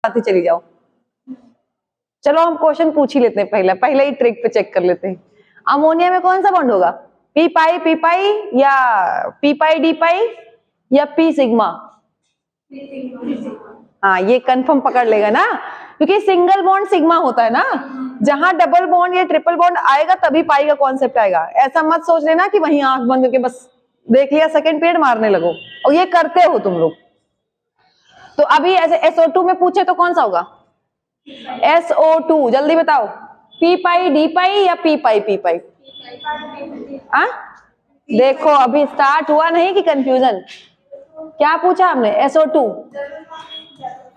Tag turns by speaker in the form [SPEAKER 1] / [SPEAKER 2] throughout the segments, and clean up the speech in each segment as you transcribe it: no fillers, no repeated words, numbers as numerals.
[SPEAKER 1] आती चली जाओ। चलो हम क्वेश्चन पूछ ही लेते हैं, पहले ही ट्रिक पे चेक कर लेते हैं। अमोनिया में कौन सा बॉन्ड होगा? पी पाई या पी पाई डी पाई या पी सिग्मा? हाँ, ये कंफर्म पकड़ लेगा ना, क्योंकि सिंगल बॉन्ड सिग्मा होता है ना। जहां डबल बॉन्ड या ट्रिपल बॉन्ड आएगा तभी पाई का कॉन्सेप्ट आएगा। ऐसा मत सोच लेना कि वहीं आंख बंद करके बस देख लिया सेकंड पीरियड मारने लगो, और ये करते हो तुम लोग। तो अभी ऐसे SO2 में पूछे तो कौन सा होगा? SO2, जल्दी बताओ। पी पाई डी पाई या पी पाई पी पाई? देखो अभी स्टार्ट हुआ नहीं कि कंफ्यूजन। क्या पूछा हमने? SO2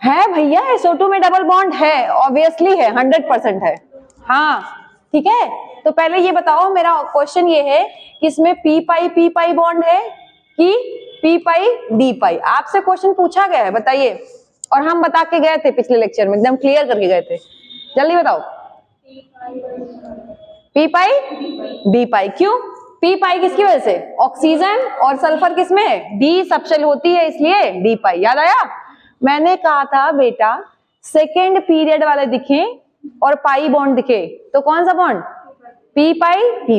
[SPEAKER 1] है भैया, SO2 में डबल बॉन्ड है, ऑब्वियसली है, 100% है। हाँ ठीक है, तो पहले ये बताओ, मेरा क्वेश्चन ये है कि इसमें पी पाई बॉन्ड है कि पी पाई डी पाई? आपसे क्वेश्चन पूछा गया है, बताइए। और हम बता के गए थे पिछले लेक्चर में, एकदम क्लियर करके गए थे। जल्दी बताओ। पी पाई डी पाई। क्यों पी पाई? किसकी वजह से? ऑक्सीजन और सल्फर किसमें है? डी सबशेल होती है, इसलिए डी पाई। याद आया? मैंने कहा था बेटा, सेकेंड पीरियड वाले दिखे और पाई बॉन्ड दिखे तो कौन सा बॉन्ड? पी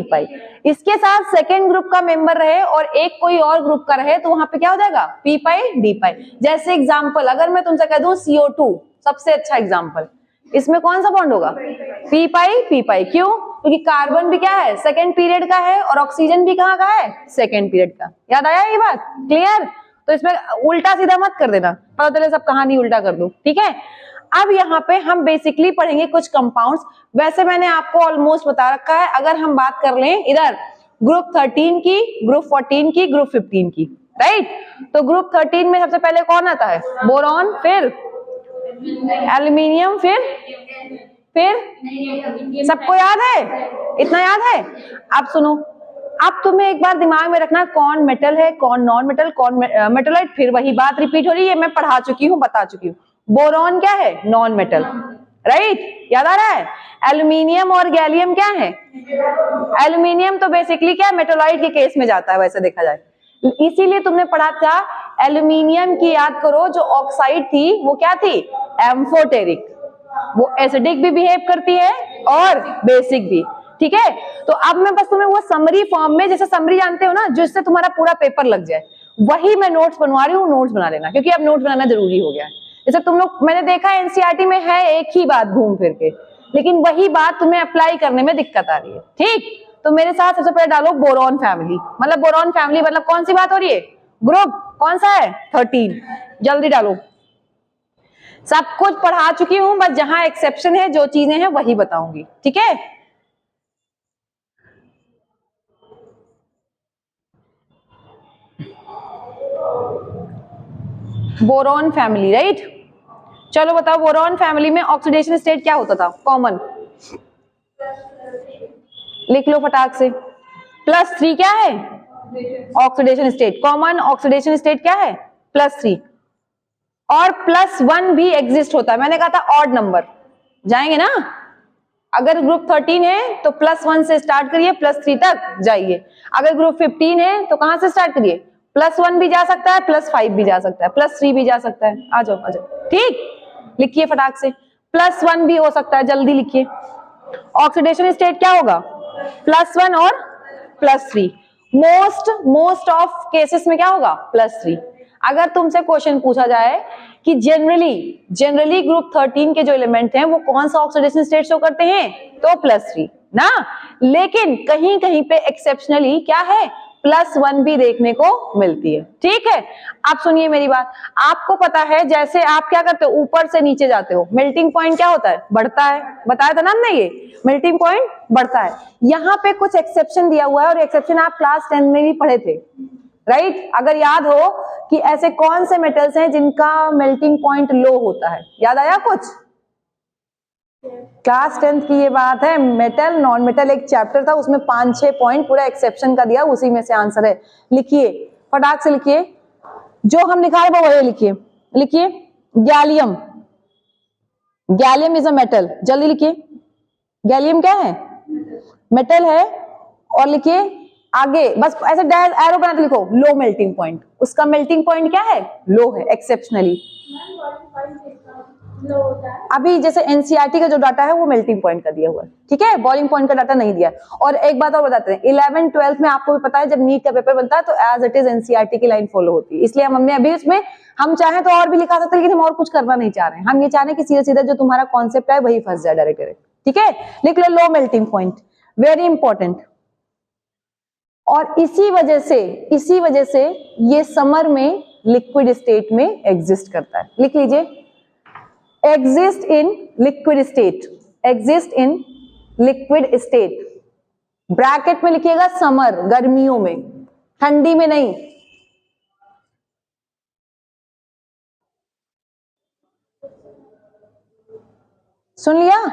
[SPEAKER 1] पाई। इसके साथ सेकेंड ग्रुप का मेंबर रहे और एक कोई और ग्रुप का रहे तो वहां पे क्या हो जाएगा? पी पाई डी पाई। जैसे एग्जांपल अगर मैं तुमसे कह दूं CO2, सबसे अच्छा एग्जांपल, इसमें कौन सा बॉन्ड होगा? पी पाई। क्यों? क्योंकि कार्बन भी क्या है? सेकेंड पीरियड का है, और ऑक्सीजन भी कहाँ का है? सेकेंड पीरियड का। याद आया ये बात? क्लियर? तो इसमें उल्टा सीधा मत कर देना, पता चले सब कहानी उल्टा कर दूं। ठीक है, अब यहाँ पे हम बेसिकली पढ़ेंगे कुछ कंपाउंड्स। वैसे मैंने आपको ऑलमोस्ट बता रखा है। अगर हम बात कर लें इधर ग्रुप 13 की, ग्रुप 14 की, ग्रुप 15 की, राइट? तो ग्रुप 13 में सबसे पहले कौन आता है? बोरॉन, फिर एल्यूमिनियम, फिर सबको याद है? इतना याद है? अब सुनो, अब तुम्हें एक बार दिमाग में रखना कौन मेटल है, कौन नॉन मेटल, कौन मेटलाइट। फिर वही बात रिपीट हो रही है, मैं पढ़ा चुकी हूँ, बता चुकी हूँ। बोरॉन क्या है? Non metal, right? याद आ रहा है? एल्यूमिनियम और गैलियम क्या है? एल्यूमिनियम तो बेसिकली क्या, मेटलाइट के केस में जाता है वैसे देखा जाए। इसीलिए तुमने पढ़ा था एल्यूमिनियम की, याद करो, जो ऑक्साइड थी वो क्या थी? एम्फोटेरिक। वो एसिडिक भी बिहेव करती है और बेसिक भी। ठीक है, तो अब मैं बस तुम्हें वो समरी फॉर्म में, जैसे समरी जानते हो ना, जिससे तुम्हारा पूरा पेपर लग जाए, वही मैं नोट्स बनवा रही हूँ। नोट्स बना लेना, क्योंकि अब नोट्स बनाना जरूरी हो गया है। जैसे तुम लोग, मैंने देखा एनसीईआरटी में है एक ही बात घूम फिर के, लेकिन वही बात तुम्हें अप्लाई करने में दिक्कत आ रही है। ठीक, तो मेरे साथ सबसे पहले डालो बोरॉन फैमिली। मतलब बोरॉन फैमिली मतलब कौन सी बात हो रही है? ग्रुप कौन सा है? 13। जल्दी डालो। सब कुछ पढ़ा चुकी हूं, बस जहां एक्सेप्शन है, जो चीजें हैं वही बताऊंगी। ठीक है, बोरॉन फैमिली, राइट? चलो बताओ, बोरॉन फैमिली में ऑक्सीडेशन स्टेट क्या होता था? कॉमन लिख लो फटाक से। +3 क्या है? Oxidation state. Common oxidation state क्या है? +3। और +1 भी एग्जिस्ट होता है। मैंने कहा था ऑड नंबर जाएंगे ना। अगर ग्रुप 13 है तो +1 से स्टार्ट करिए, +3 तक जाइए। अगर ग्रुप 15 है तो कहां से स्टार्ट करिए? +1 भी जा सकता है, +5 भी जा सकता है, +3 भी जा सकता है। आ जाओ आ जाओ। ठीक, लिखिए फटाक से। +1 भी हो सकता है, जल्दी लिखिए। ऑक्सीडेशन स्टेट क्या होगा? +1 और +3। मोस्ट ऑफ केसेस में क्या होगा? +3। अगर तुमसे क्वेश्चन पूछा जाए कि जनरली ग्रुप 13 के जो एलिमेंट हैं वो कौन सा ऑक्सीडेशन स्टेट शो करते हैं, तो +3 ना। लेकिन कहीं कहीं पे एक्सेप्शनली क्या है? +1 भी देखने को मिलती है। ठीक है, आप सुनिए मेरी बात। आपको पता है, जैसे आप क्या करते हो, ऊपर से नीचे जाते हो, मेल्टिंग पॉइंट क्या होता है? बढ़ता है। बताया था ना हमने, ये मेल्टिंग पॉइंट बढ़ता है। यहाँ पे कुछ एक्सेप्शन दिया हुआ है, और एक्सेप्शन आप क्लास 10 में भी पढ़े थे, राइट? अगर याद हो कि ऐसे कौन से मेटल्स हैं जिनका मेल्टिंग पॉइंट लो होता है, याद आया कुछ? क्लास 10 की ये बात है। मेटल नॉन मेटल एक चैप्टर था, उसमें 5-6 पॉइंट पूरा एक्सेप्शन का दिया, उसी में से आंसर है। लिखिए फटाक से, लिखिए जो हम लिखा है वो वही लिखिए। लिखिए gallium. Gallium is a metal, जल्दी लिखिए। गैलियम क्या है? मेटल है। और लिखिए आगे, बस ऐसे डैश एरो बना के लिखो, लो मेल्टिंग पॉइंट। उसका मेल्टिंग पॉइंट क्या है? लो है, एक्सेप्शनली।
[SPEAKER 2] लो होता है।
[SPEAKER 1] अभी जैसे एनसीईआरटी का जो डाटा है वो मेल्टिंग पॉइंट का दिया हुआ है, ठीक है, बॉइलिंग पॉइंट का डाटा नहीं दिया। और एक बात और बताते हैं, 11 12 में आपको भी पता है जब नीट का पेपर बनता है तो एज इट इज एनसीईआरटी की लाइन फॉलो होती है, इसलिए हमने अभी उसमें हम चाहें तो और भी लिखा सकते हैं, लेकिन हम और कुछ करना नहीं चाह रहे हैं। हम ये चाह रहे हैं कि सीधा सीधा जो तुम्हारा कॉन्सेप्ट है वही फंस जाए डायरेक्ट डायरेक्ट, ठीक है। लिख लो low melting point, very important. और इसी वजह से ये समर में लिक्विड स्टेट में एग्जिस्ट करता है। लिख लीजिए, exist in liquid state, exist in liquid state, bracket में लिखिएगा समर, गर्मियों में, ठंडी में नहीं। सुन लिया?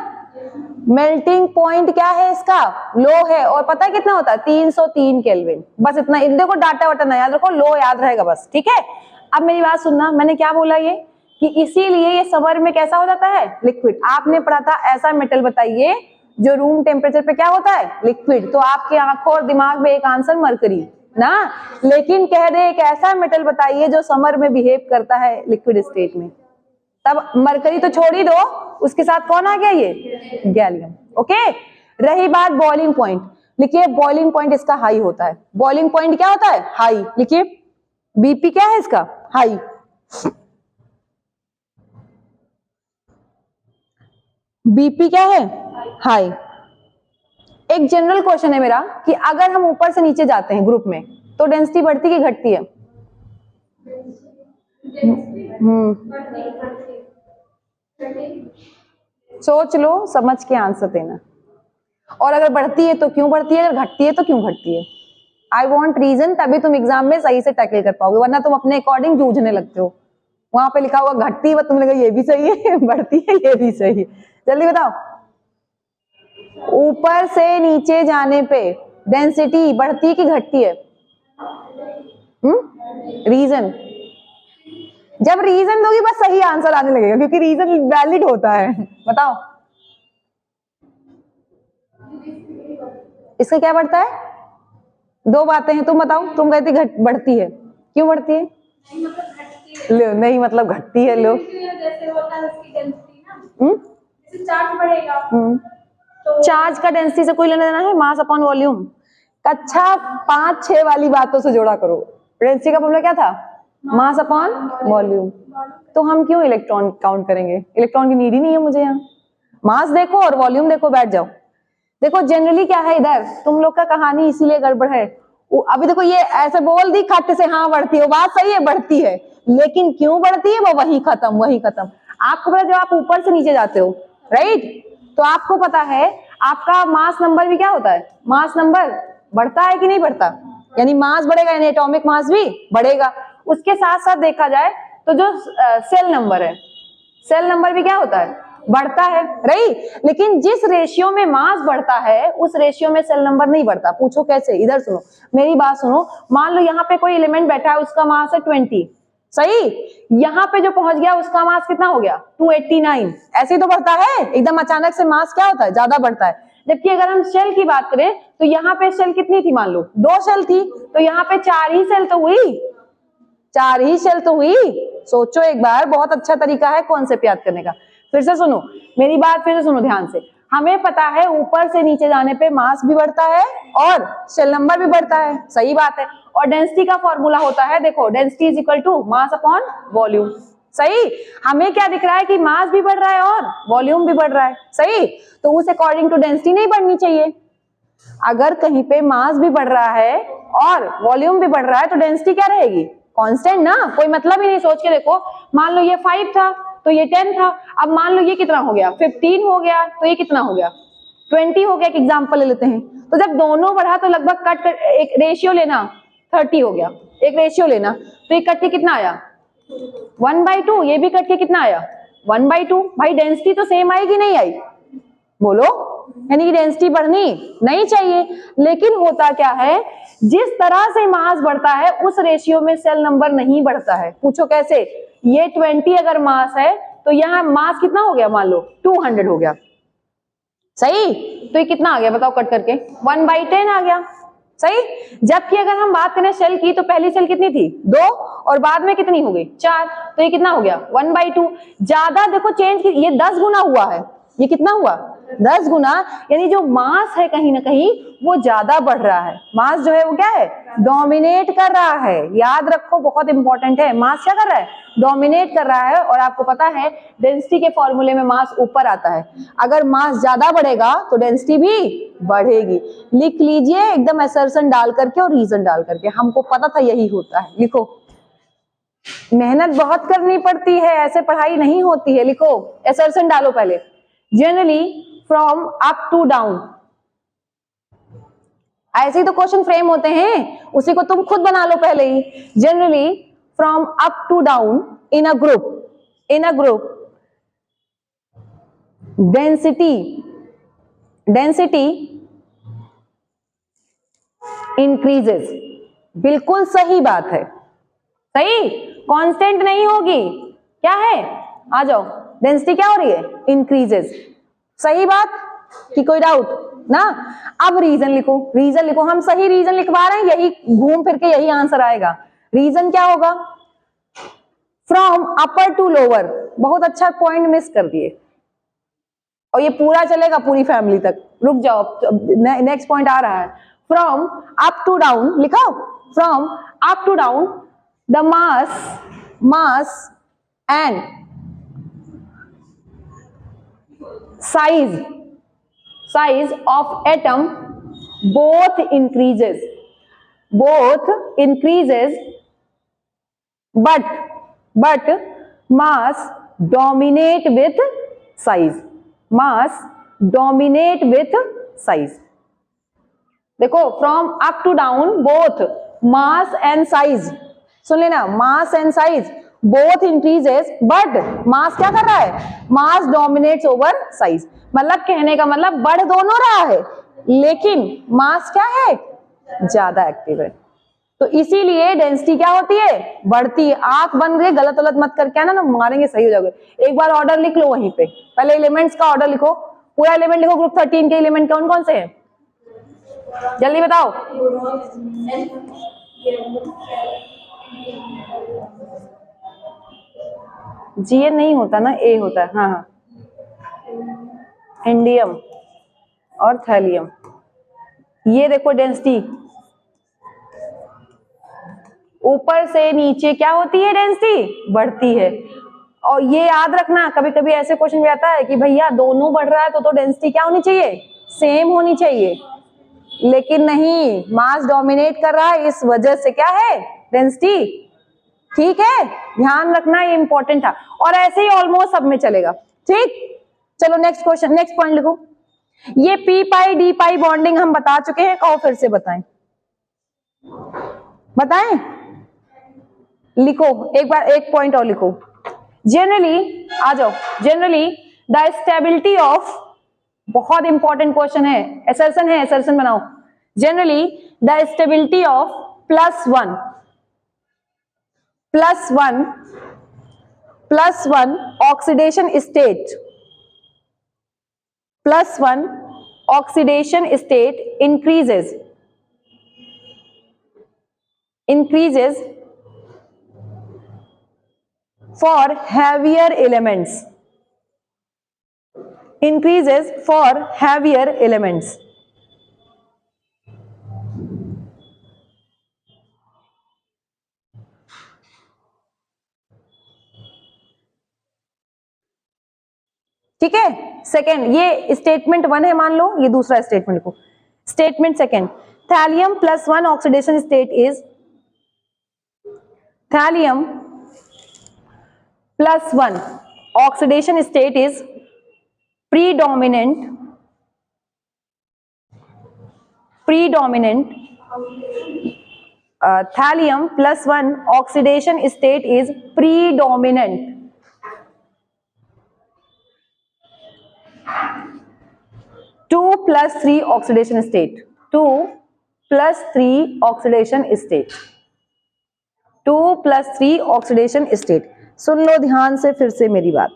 [SPEAKER 1] मेल्टिंग पॉइंट क्या है इसका? लो है, और पता है कितना होता है? 303 केल्विन, बस इतना। देखो डाटा वाटा ना याद रखो, लो याद रहेगा बस, ठीक है। अब मेरी बात सुनना, मैंने क्या बोला ये कि इसीलिए ये समर में कैसा हो जाता है? लिक्विड। आपने पढ़ा था ऐसा मेटल बताइए जो रूम टेम्परेचर पे क्या होता है? लिक्विड। तो आपकी आंखों और दिमाग में एक आंसर मरकरी ना, लेकिन कह दे एक ऐसा मेटल बताइए जो समर में बिहेव करता है लिक्विड स्टेट में, तब मरकरी तो छोड़ ही दो, उसके साथ कौन आ गया? ये गैलियम। ओके, रही बात बॉइलिंग पॉइंट, लिखिए बॉइलिंग पॉइंट इसका हाई होता है। बॉइलिंग पॉइंट क्या होता है? हाई। लिखिए बीपी क्या है इसका? हाई। बीपी क्या है? हाई। एक जनरल क्वेश्चन है मेरा कि अगर हम ऊपर से नीचे जाते हैं ग्रुप में तो डेंसिटी बढ़ती कि घटती है? सोच लो, समझ के आंसर देना। और अगर बढ़ती है तो क्यों बढ़ती है, अगर घटती है तो क्यों घटती है? आई वॉन्ट रीजन, तभी तुम एग्जाम में सही से टैकल कर पाओगे, वरना तुम अपने अकॉर्डिंग जूझने लगते हो। वहां पे लिखा हुआ घटती है, तुमने कहा ये भी सही है, बढ़ती है ये भी सही है। जल्दी बताओ, ऊपर से नीचे जाने पे डेंसिटी बढ़ती है कि घटती है? रीजन, जब रीजन दोगी बस सही आंसर आने लगेगा, क्योंकि रीजन वैलिड होता है। बताओ इसका क्या बढ़ता है? दो बातें हैं, तुम बताओ। तुम कहती घट बढ़ती है, क्यों बढ़ती है? लो नहीं मतलब घटती है। लो
[SPEAKER 2] जैसे होता है उसकी डेंसिटी ना, जैसे चार्ज बढ़ेगा
[SPEAKER 1] तो चार्ज का डेंसिटी से कोई लेना देना है? मास अपॉन वॉल्यूम। कक्षा 5-6 वाली बातों से जोड़ा करो। डेंसिटी का फॉर्मूला क्या था? मास अपॉन वॉल्यूम। तो हम क्यों इलेक्ट्रॉन काउंट करेंगे? इलेक्ट्रॉन की नीड ही नहीं है मुझे। यहाँ मास देखो और वॉल्यूम देखो, बैठ जाओ। देखो जनरली क्या है, इधर तुम लोग का कहानी इसीलिए गड़बड़ है। अभी देखो ये ऐसे बोल दी खट से, हाँ बढ़ती है, बात सही है बढ़ती है, लेकिन क्यों बढ़ती है वो वही खत्म, वही खत्म। आपको पता, जब आप ऊपर से नीचे जाते हो राइट, तो आपको पता है आपका मास नंबर भी क्या होता है? मास नंबर बढ़ता है कि नहीं बढ़ता? यानी मास बढ़ेगा, यानी एटॉमिक मास भी बढ़ेगा। उसके साथ साथ देखा जाए तो जो सेल नंबर है, सेल नंबर भी क्या होता है? बढ़ता है, राइट। लेकिन जिस रेशियो में मास बढ़ता है उस रेशियो में सेल नंबर नहीं बढ़ता। पूछो कैसे? इधर सुनो, मेरी बात सुनो। मान लो यहाँ पे कोई एलिमेंट बैठा है, उसका मास है 20, सही। यहाँ पे जो पहुंच गया उसका मास कितना हो गया? 289। ऐसे ही तो बढ़ता है, एकदम अचानक से मास क्या होता है? ज्यादा बढ़ता है। जबकि अगर हम सेल की बात करें तो यहाँ पे सेल कितनी थी? मान लो 2 सेल थी, तो यहाँ पे 4 ही सेल तो हुई, 4 ही सेल तो हुई। सोचो एक बार, बहुत अच्छा तरीका है कॉन्सेप्ट याद करने का। फिर से सुनो मेरी बात, फिर से सुनो ध्यान से। हमें पता है ऊपर से नीचे जाने पे मास भी बढ़ता है और सेल नंबर भी बढ़ता है, सही बात है। और डेंसिटी का फॉर्मूला होता है, देखो density is equal to mass upon volume, सही। हमें क्या दिख रहा है कि मास भी बढ़ रहा है और वॉल्यूम भी बढ़ रहा है, सही। तो उस अकॉर्डिंग टू डेंसिटी नहीं बढ़नी चाहिए। अगर कहीं पे मास भी बढ़ रहा है और वॉल्यूम भी बढ़ रहा है तो डेंसिटी क्या रहेगी? कांस्टेंट ना, कोई मतलब ही नहीं। सोच के देखो, मान लो ये 5 था तो ये 10 था, अब मान लो ये कितना हो गया? 15 हो गया, तो ये कितना हो गया? 20 हो गया। एक एग्जांपल ले लेते हैं, तो जब दोनों बढ़ा तो लगभग कट कर एक रेशियो लेना, 30 हो गया। एक रेशियो लेना, तो ये कट के कितना आया? 1/2। ये भी कट के कितना आया? 1/2। भाई डेंसिटी तो सेम आएगी नहीं आई? बोलो, यानी कि डेंसिटी बढ़नी नहीं चाहिए। लेकिन होता क्या है, जिस तरह से मास बढ़ता है उस रेशियो में सेल नंबर नहीं बढ़ता है। पूछो कैसे? ये 20 अगर मास है तो यहाँ मास कितना हो गया? मान लो 200 हो गया, सही। तो ये कितना आ गया बताओ कट करके? 1/10 आ गया, सही। जबकि अगर हम बात करें शेल की तो पहली शेल कितनी थी 2 और बाद में कितनी हो गई 4, तो ये कितना हो गया 1/2। ज्यादा देखो चेंज, ये 10 गुना हुआ है, ये कितना हुआ 10 गुना, यानी जो मास है कहीं ना कहीं वो ज्यादा बढ़ रहा है। मास जो है वो क्या है डोमिनेट कर रहा है, याद रखो बहुत इंपॉर्टेंट है। मास क्या कर रहा है डोमिनेट कर रहा है। और आपको पता है डेंसिटी के फॉर्मूले में मास ऊपर आता है, अगर मास ज्यादा बढ़ेगा तो डेंसिटी भी बढ़ेगी। लिख लीजिए एकदम असर्शन डाल करके और रीजन डाल करके, हमको पता था यही होता है। लिखो, मेहनत बहुत करनी पड़ती है, ऐसे पढ़ाई नहीं होती है। लिखो असर्शन डालो पहले, generally from up to down, ऐसे ही तो क्वेश्चन फ्रेम होते हैं, उसी को तुम खुद बना लो पहले ही। Generally from up to down in a group density increases. बिल्कुल सही बात है, सही, कांस्टेंट नहीं होगी। क्या है, आ जाओ, डेंसिटी क्या हो रही है इंक्रीजेस, सही बात कि कोई डाउट ना। अब रीजन लिखो, रीजन लिखो, हम सही रीजन लिखवा रहे हैं, यही घूम फिर के यही आंसर आएगा। रीजन क्या होगा फ्रॉम अपर टू लोअर, बहुत अच्छा पॉइंट मिस कर दिए, और ये पूरा चलेगा पूरी फैमिली तक। रुक जाओ, नेक्स्ट पॉइंट आ रहा है। फ्रॉम अप टू डाउन लिखो, from up to down the mass and size of atom both increases but mass dominate with size। देखो from up to down both mass and size, सुन लेना, mass and size both increases but mass क्या कर रहा है मास dominates over size. मतलब कहने का मतलब बढ़ दोनों रहा है लेकिन मास क्या है ज्यादा एक्टिव है, तो इसीलिए डेंसिटी क्या होती है बढ़ती है। आंख बंद करके गलत गलत मत करके आना ना, मारेंगे सही हो जाओगे। एक बार ऑर्डर लिख लो वहीं पे, पहले एलिमेंट्स का ऑर्डर लिखो, पूरा एलिमेंट लिखो। ग्रुप 13 के एलिमेंट कौन कौन से हैं जल्दी बताओ। जीएन नहीं होता ना, ए होता है। हाँ हाँ, इंडियम और थैलियम। ये देखो डेंसिटी ऊपर से नीचे क्या होती है डेंसिटी बढ़ती है। और ये याद रखना, कभी कभी ऐसे क्वेश्चन भी आता है कि भैया दोनों बढ़ रहा है तो डेंसिटी क्या होनी चाहिए सेम होनी चाहिए, लेकिन नहीं, मास डोमिनेट कर रहा है, इस वजह से क्या है डेंसिटी। ठीक है, ध्यान रखना, ये इंपॉर्टेंट था। और ऐसे ही ऑलमोस्ट सब में चलेगा। ठीक, चलो नेक्स्ट क्वेश्चन, नेक्स्ट पॉइंट लिखो। ये पी पाई डी पाई बॉन्डिंग हम बता चुके हैं, कहो फिर से बताएं, बताएं, लिखो एक बार, एक पॉइंट और लिखो। जनरली आ जाओ, जनरली द स्टेबिलिटी ऑफ, बहुत इंपॉर्टेंट क्वेश्चन है, असर्शन बनाओ। Generally the stability of plus one oxidation state increases for heavier elements, ठीक है। सेकेंड, ये स्टेटमेंट 1 है मान लो, ये दूसरा स्टेटमेंट को, statement second, thallium +1 oxidation state is, thallium +1 oxidation state is predominant thallium +1 oxidation state is predominant. 2 + 3 oxidation state, 2 + 3 oxidation state, 2 + 3 oxidation state। सुन लो ध्यान से फिर से मेरी बात,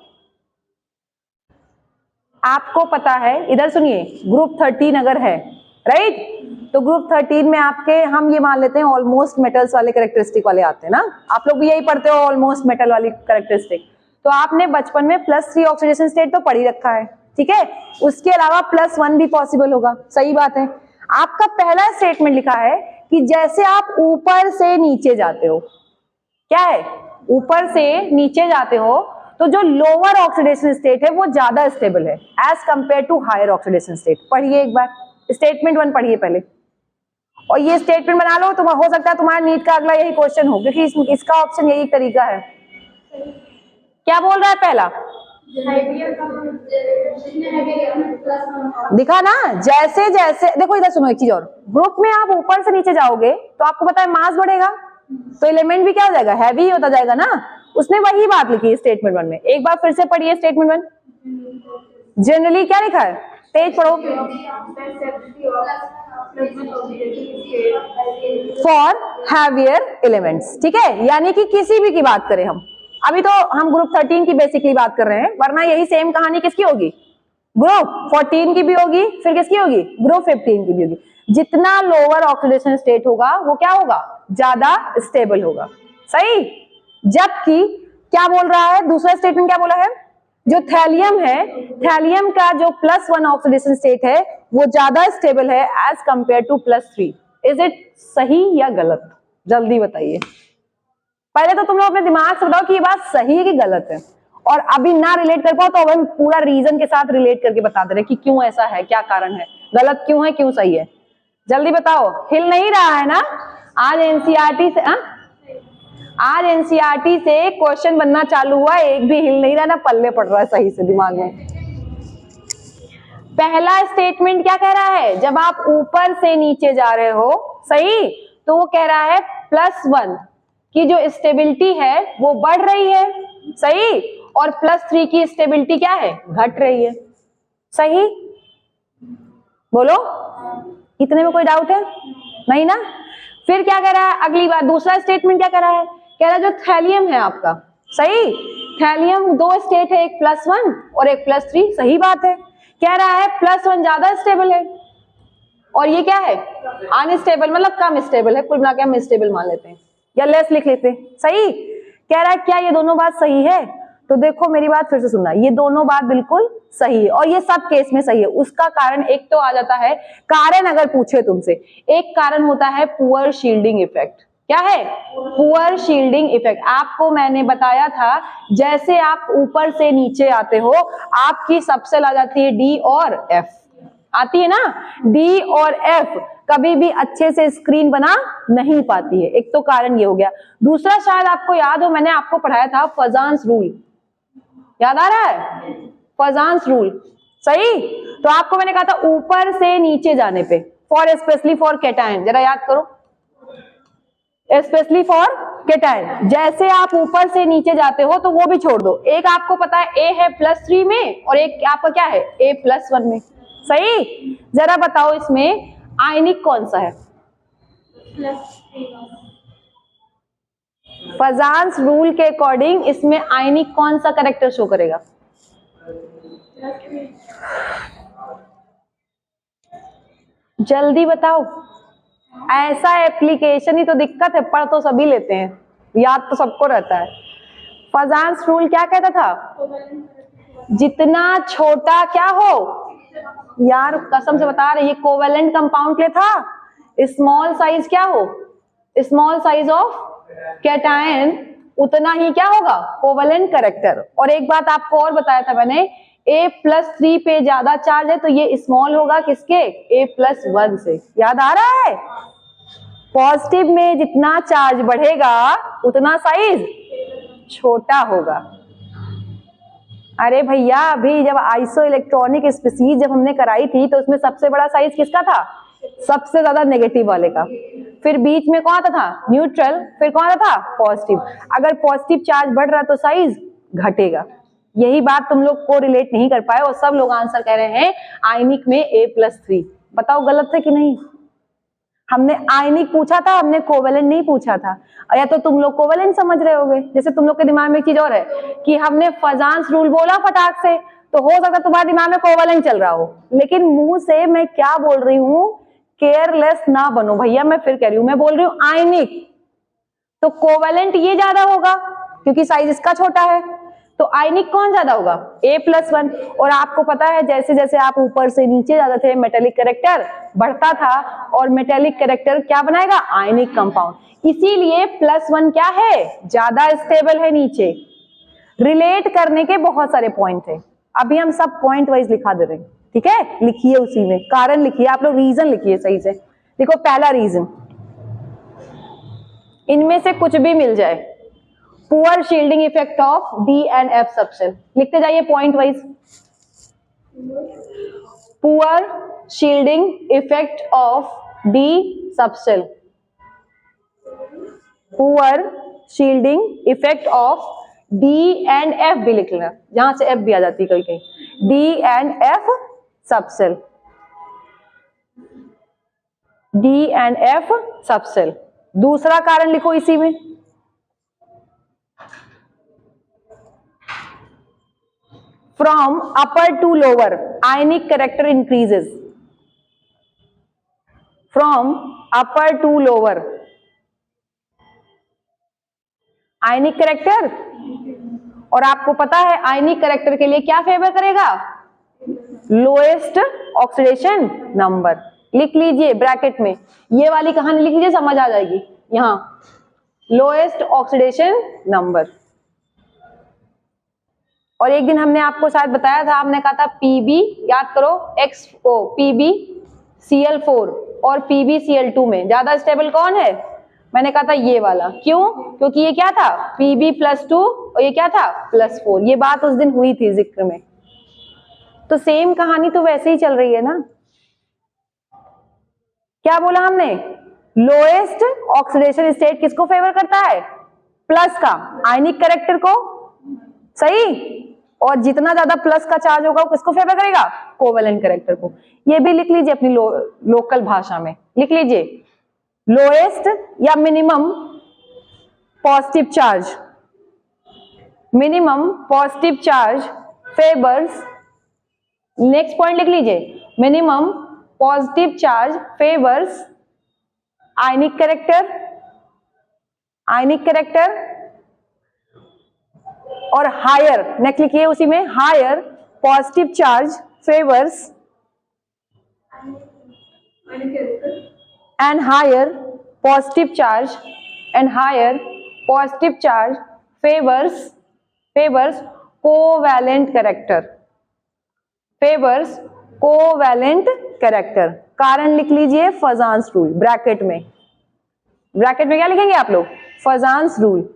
[SPEAKER 1] आपको पता है, इधर सुनिए, ग्रुप 13 अगर है राइट। तो ग्रुप 13 में आपके हम ये मान लेते हैं ऑलमोस्ट मेटल्स वाले कैरेक्टरिस्टिक वाले आते हैं ना, आप लोग भी यही पढ़ते हो ऑलमोस्ट मेटल वाली कैरेक्टरिस्टिक। तो आपने बचपन में +3 ऑक्सीडेशन स्टेट तो पढ़ ही रखा है, ठीक है। उसके अलावा +1 भी पॉसिबल होगा, सही बात है। आपका पहला स्टेटमेंट लिखा है कि जैसे आप ऊपर से नीचे जाते हो, क्या है, ऊपर से नीचे जाते हो तो जो लोअर ऑक्सीडेशन स्टेट है वो ज्यादा स्टेबल है as compare to higher oxidation state. पढ़िए एक बार स्टेटमेंट 1 पढ़िए पहले, और ये स्टेटमेंट बना लो। तो हो सकता है तुम्हारा नीट का अगला यही क्वेश्चन हो, क्योंकि इसका ऑप्शन यही तरीका है। क्या बोल रहा है पहला, दिखा ना, जैसे जैसे देखो इधर सुनो एक चीज और, ग्रुप में आप ऊपर से नीचे जाओगे तो आपको पता है मास बढ़ेगा, तो एलिमेंट भी क्या हो जाएगा, हैवी होता जाएगा ना। उसने वही बात लिखी है स्टेटमेंट 1 में। एक बार फिर से पढ़िए स्टेटमेंट 1। जनरली क्या लिखा है, तेज पढ़ो, फॉर हैवियर एलिमेंट्स, ठीक है। यानी कि किसी भी की बात करें हम, अभी तो हम ग्रुप 13 की बेसिकली बात कर रहे हैं, वरना यही सेम कहानी किसकी होगी, ग्रुप 14 की भी होगी, फिर किसकी होगी, ग्रुप 15 की भी होगी। जितना लोअर ऑक्सीडेशन स्टेट होगा वो क्या होगा, ज्यादा स्टेबल होगा, सही। जबकि क्या बोल रहा है दूसरा स्टेटमेंट, क्या बोला है, जो थैलियम है, थैलियम का जो +1 ऑक्सीडेशन स्टेट है वो ज्यादा स्टेबल है as compare to +3। Is it सही या गलत, जल्दी बताइए। पहले तो तुम लोग अपने दिमाग से बताओ कि ये बात सही है कि गलत है, और अभी ना रिलेट कर पाओ तो अब हम पूरा रीजन के साथ रिलेट करके बता दे रहे कि क्यों ऐसा है, क्या कारण है, गलत क्यों है, क्यों सही है। जल्दी बताओ, हिल नहीं रहा है ना। आज एनसीईआरटी से आज एनसीईआरटी से क्वेश्चन बनना चालू हुआ, एक भी हिल नहीं रहा ना, पल्ले पड़ रहा है सही से दिमाग में। पहला स्टेटमेंट क्या कह रहा है, जब आप ऊपर से नीचे जा रहे हो, सही, तो वो कह रहा है +1 की जो स्टेबिलिटी है वो बढ़ रही है, सही, और +3 की स्टेबिलिटी क्या है, घट रही है, सही। बोलो, इतने में कोई डाउट है नहीं ना। फिर क्या कह रहा है अगली बात, दूसरा स्टेटमेंट क्या कह रहा है, कह रहा है जो थैलियम है आपका, सही, थैलियम 2 स्टेट है, एक +1 और एक +3, सही बात है। कह रहा है +1 ज्यादा स्टेबल है और ये क्या है, अनस्टेबल, मतलब कम स्टेबल है, कुल मिला के हम स्टेबल मान लेते हैं या लेस लिख लेते हैं, सही। कह रहा है क्या ये दोनों बात सही है, तो देखो मेरी बात फिर से सुनना, ये दोनों बात बिल्कुल सही है और ये सब केस में सही है। उसका कारण एक तो आ जाता है, कारण अगर पूछे तुमसे, एक कारण होता है पुअर शील्डिंग इफेक्ट। क्या है, पुअर शील्डिंग इफेक्ट। आपको मैंने बताया था जैसे आप ऊपर से नीचे आते हो आपकी सबसेल आ जाती है डी और एफ, आती है ना, डी और एफ कभी भी अच्छे से स्क्रीन बना नहीं पाती है, एक तो कारण ये हो गया। दूसरा शायद आपको याद हो, मैंने आपको पढ़ाया था फजान्स रूल, याद आ रहा है, फजान्स रूल, सही। तो आपको मैंने कहा था ऊपर से नीचे जाने पे, फॉर स्पेशली फॉर कैटायन, जरा याद करो, स्पेशली फॉर कैटायन, जैसे आप ऊपर से नीचे जाते हो तो वो भी छोड़ दो, एक आपको पता है ए है +3 में और एक आपका क्या है ए +1 में, सही। जरा बताओ इसमें आयनिक कौन सा है, फजान्स रूल के अकॉर्डिंग इसमें आयनिक कौन सा कैरेक्टर शो करेगा, जल्दी बताओ। ऐसा एप्लीकेशन ही तो दिक्कत है, पढ़ तो सभी लेते हैं, याद तो सबको रहता है। फजान्स रूल क्या कहता था, जितना छोटा क्या हो, यार कसम से बता रहे, ये कोवेलेंट कंपाउंड ले था, स्मॉल साइज क्या हो, स्मॉल साइज ऑफ कैटायन, उतना ही क्या होगा कोवेलेंट कैरेक्टर। और एक बात आपको और बताया था मैंने, A+3 पे ज्यादा चार्ज है तो ये स्मॉल होगा किसके, A+1 से, याद आ रहा है। पॉजिटिव में जितना चार्ज बढ़ेगा उतना साइज छोटा होगा। अरे भैया अभी जब आइसो इलेक्ट्रॉनिक स्पीसीज जब हमने कराई थी तो उसमें सबसे बड़ा साइज किसका था, सबसे ज्यादा नेगेटिव वाले का, फिर बीच में कौन आता था न्यूट्रल, फिर कौन आता था पॉजिटिव। अगर पॉजिटिव चार्ज बढ़ रहा है तो साइज घटेगा। यही बात तुम लोग को रिलेट नहीं कर पाए और सब लोग आंसर कह रहे हैं आयनिक में A+3। बताओ गलत है कि नहीं। हमने आयनिक पूछा था, हमने कोवेलेंट नहीं पूछा था। या तो तुम लोग कोवेलेंट समझ रहे होगे, जैसे तुम लोग के दिमाग में एक चीज और है कि हमने फजान्स रूल बोला फटाक से, तो हो सकता है तुम्हारे दिमाग में कोवेलेंट चल रहा हो, लेकिन मुंह से मैं क्या बोल रही हूँ केयरलेस ना बनो भैया, मैं फिर कह रही हूं, मैं बोल रही हूं आयनिक, तो कोवेलेंट ये ज्यादा होगा क्योंकि साइज इसका छोटा है, तो आयनिक कौन ज्यादा होगा, A+1। और आपको पता है जैसे जैसे आप ऊपर से नीचे जाते थे मेटेलिक कैरेक्टर बढ़ता था, और मेटेलिक कैरेक्टर क्या बनाएगा, आयनिक कंपाउंड, इसीलिए +1 क्या है, ज्यादा स्टेबल है नीचे। रिलेट करने के बहुत सारे पॉइंट है, अभी हम सब पॉइंट वाइज लिखा दे रहे हैं, ठीक है, लिखिए उसी में कारण लिखिए, आप लोग रीजन लिखिए सही से। देखो पहला रीजन, इनमें से कुछ भी मिल जाए, poor shielding effect of D and F subshell, लिखते जाइए point wise. Poor shielding effect of D subshell, poor shielding effect of D and F भी लिख लेना, जहां से F भी आ जाती है कहीं कहीं, D and F subshell, D and F subshell. दूसरा कारण लिखो इसी में, from upper two lower ionic character increases, from upper two lower ionic character, और आपको पता है आयनिक कैरेक्टर के लिए क्या फेवर करेगा, लोएस्ट ऑक्सीडेशन नंबर। लिख लीजिए ब्रैकेट में, ये वाली कहानी लिख लीजिए, समझ आ जाएगी, यहां लोएस्ट ऑक्सीडेशन नंबर। और एक दिन हमने आपको शायद बताया था, हमने कहा था Pb, याद करो, PbCl4 और PbCl2 में ज्यादा स्टेबल कौन है, मैंने कहा था ये वाला, क्यों, क्योंकि ये क्या था, Pb+2 और ये क्या था +4, ये बात उस दिन हुई थी जिक्र में। तो सेम कहानी तो वैसे ही चल रही है ना, क्या बोला हमने, लोएस्ट ऑक्सीडेशन स्टेट किसको फेवर करता है, प्लस का, आयनिक कैरेक्टर को, सही, और जितना ज्यादा प्लस का चार्ज होगा वो किसको फेवर करेगा, कोवेलेंट कैरेक्टर को। ये भी लिख लीजिए अपनी लोकल भाषा में, लिख लीजिए लोएस्ट या minimum positive charge, minimum positive charge favours, next point लिख लीजिए, minimum positive charge favours ionic character, ionic character, और हायर, नेक्स्ट लिखिए उसी में, higher positive charge favours and higher positive charge, and higher positive charge favours covalent character, favours covalent character. कारण लिख लीजिए Fajans rule, bracket में, bracket में क्या लिखेंगे आप लोग, फजान्स रूल।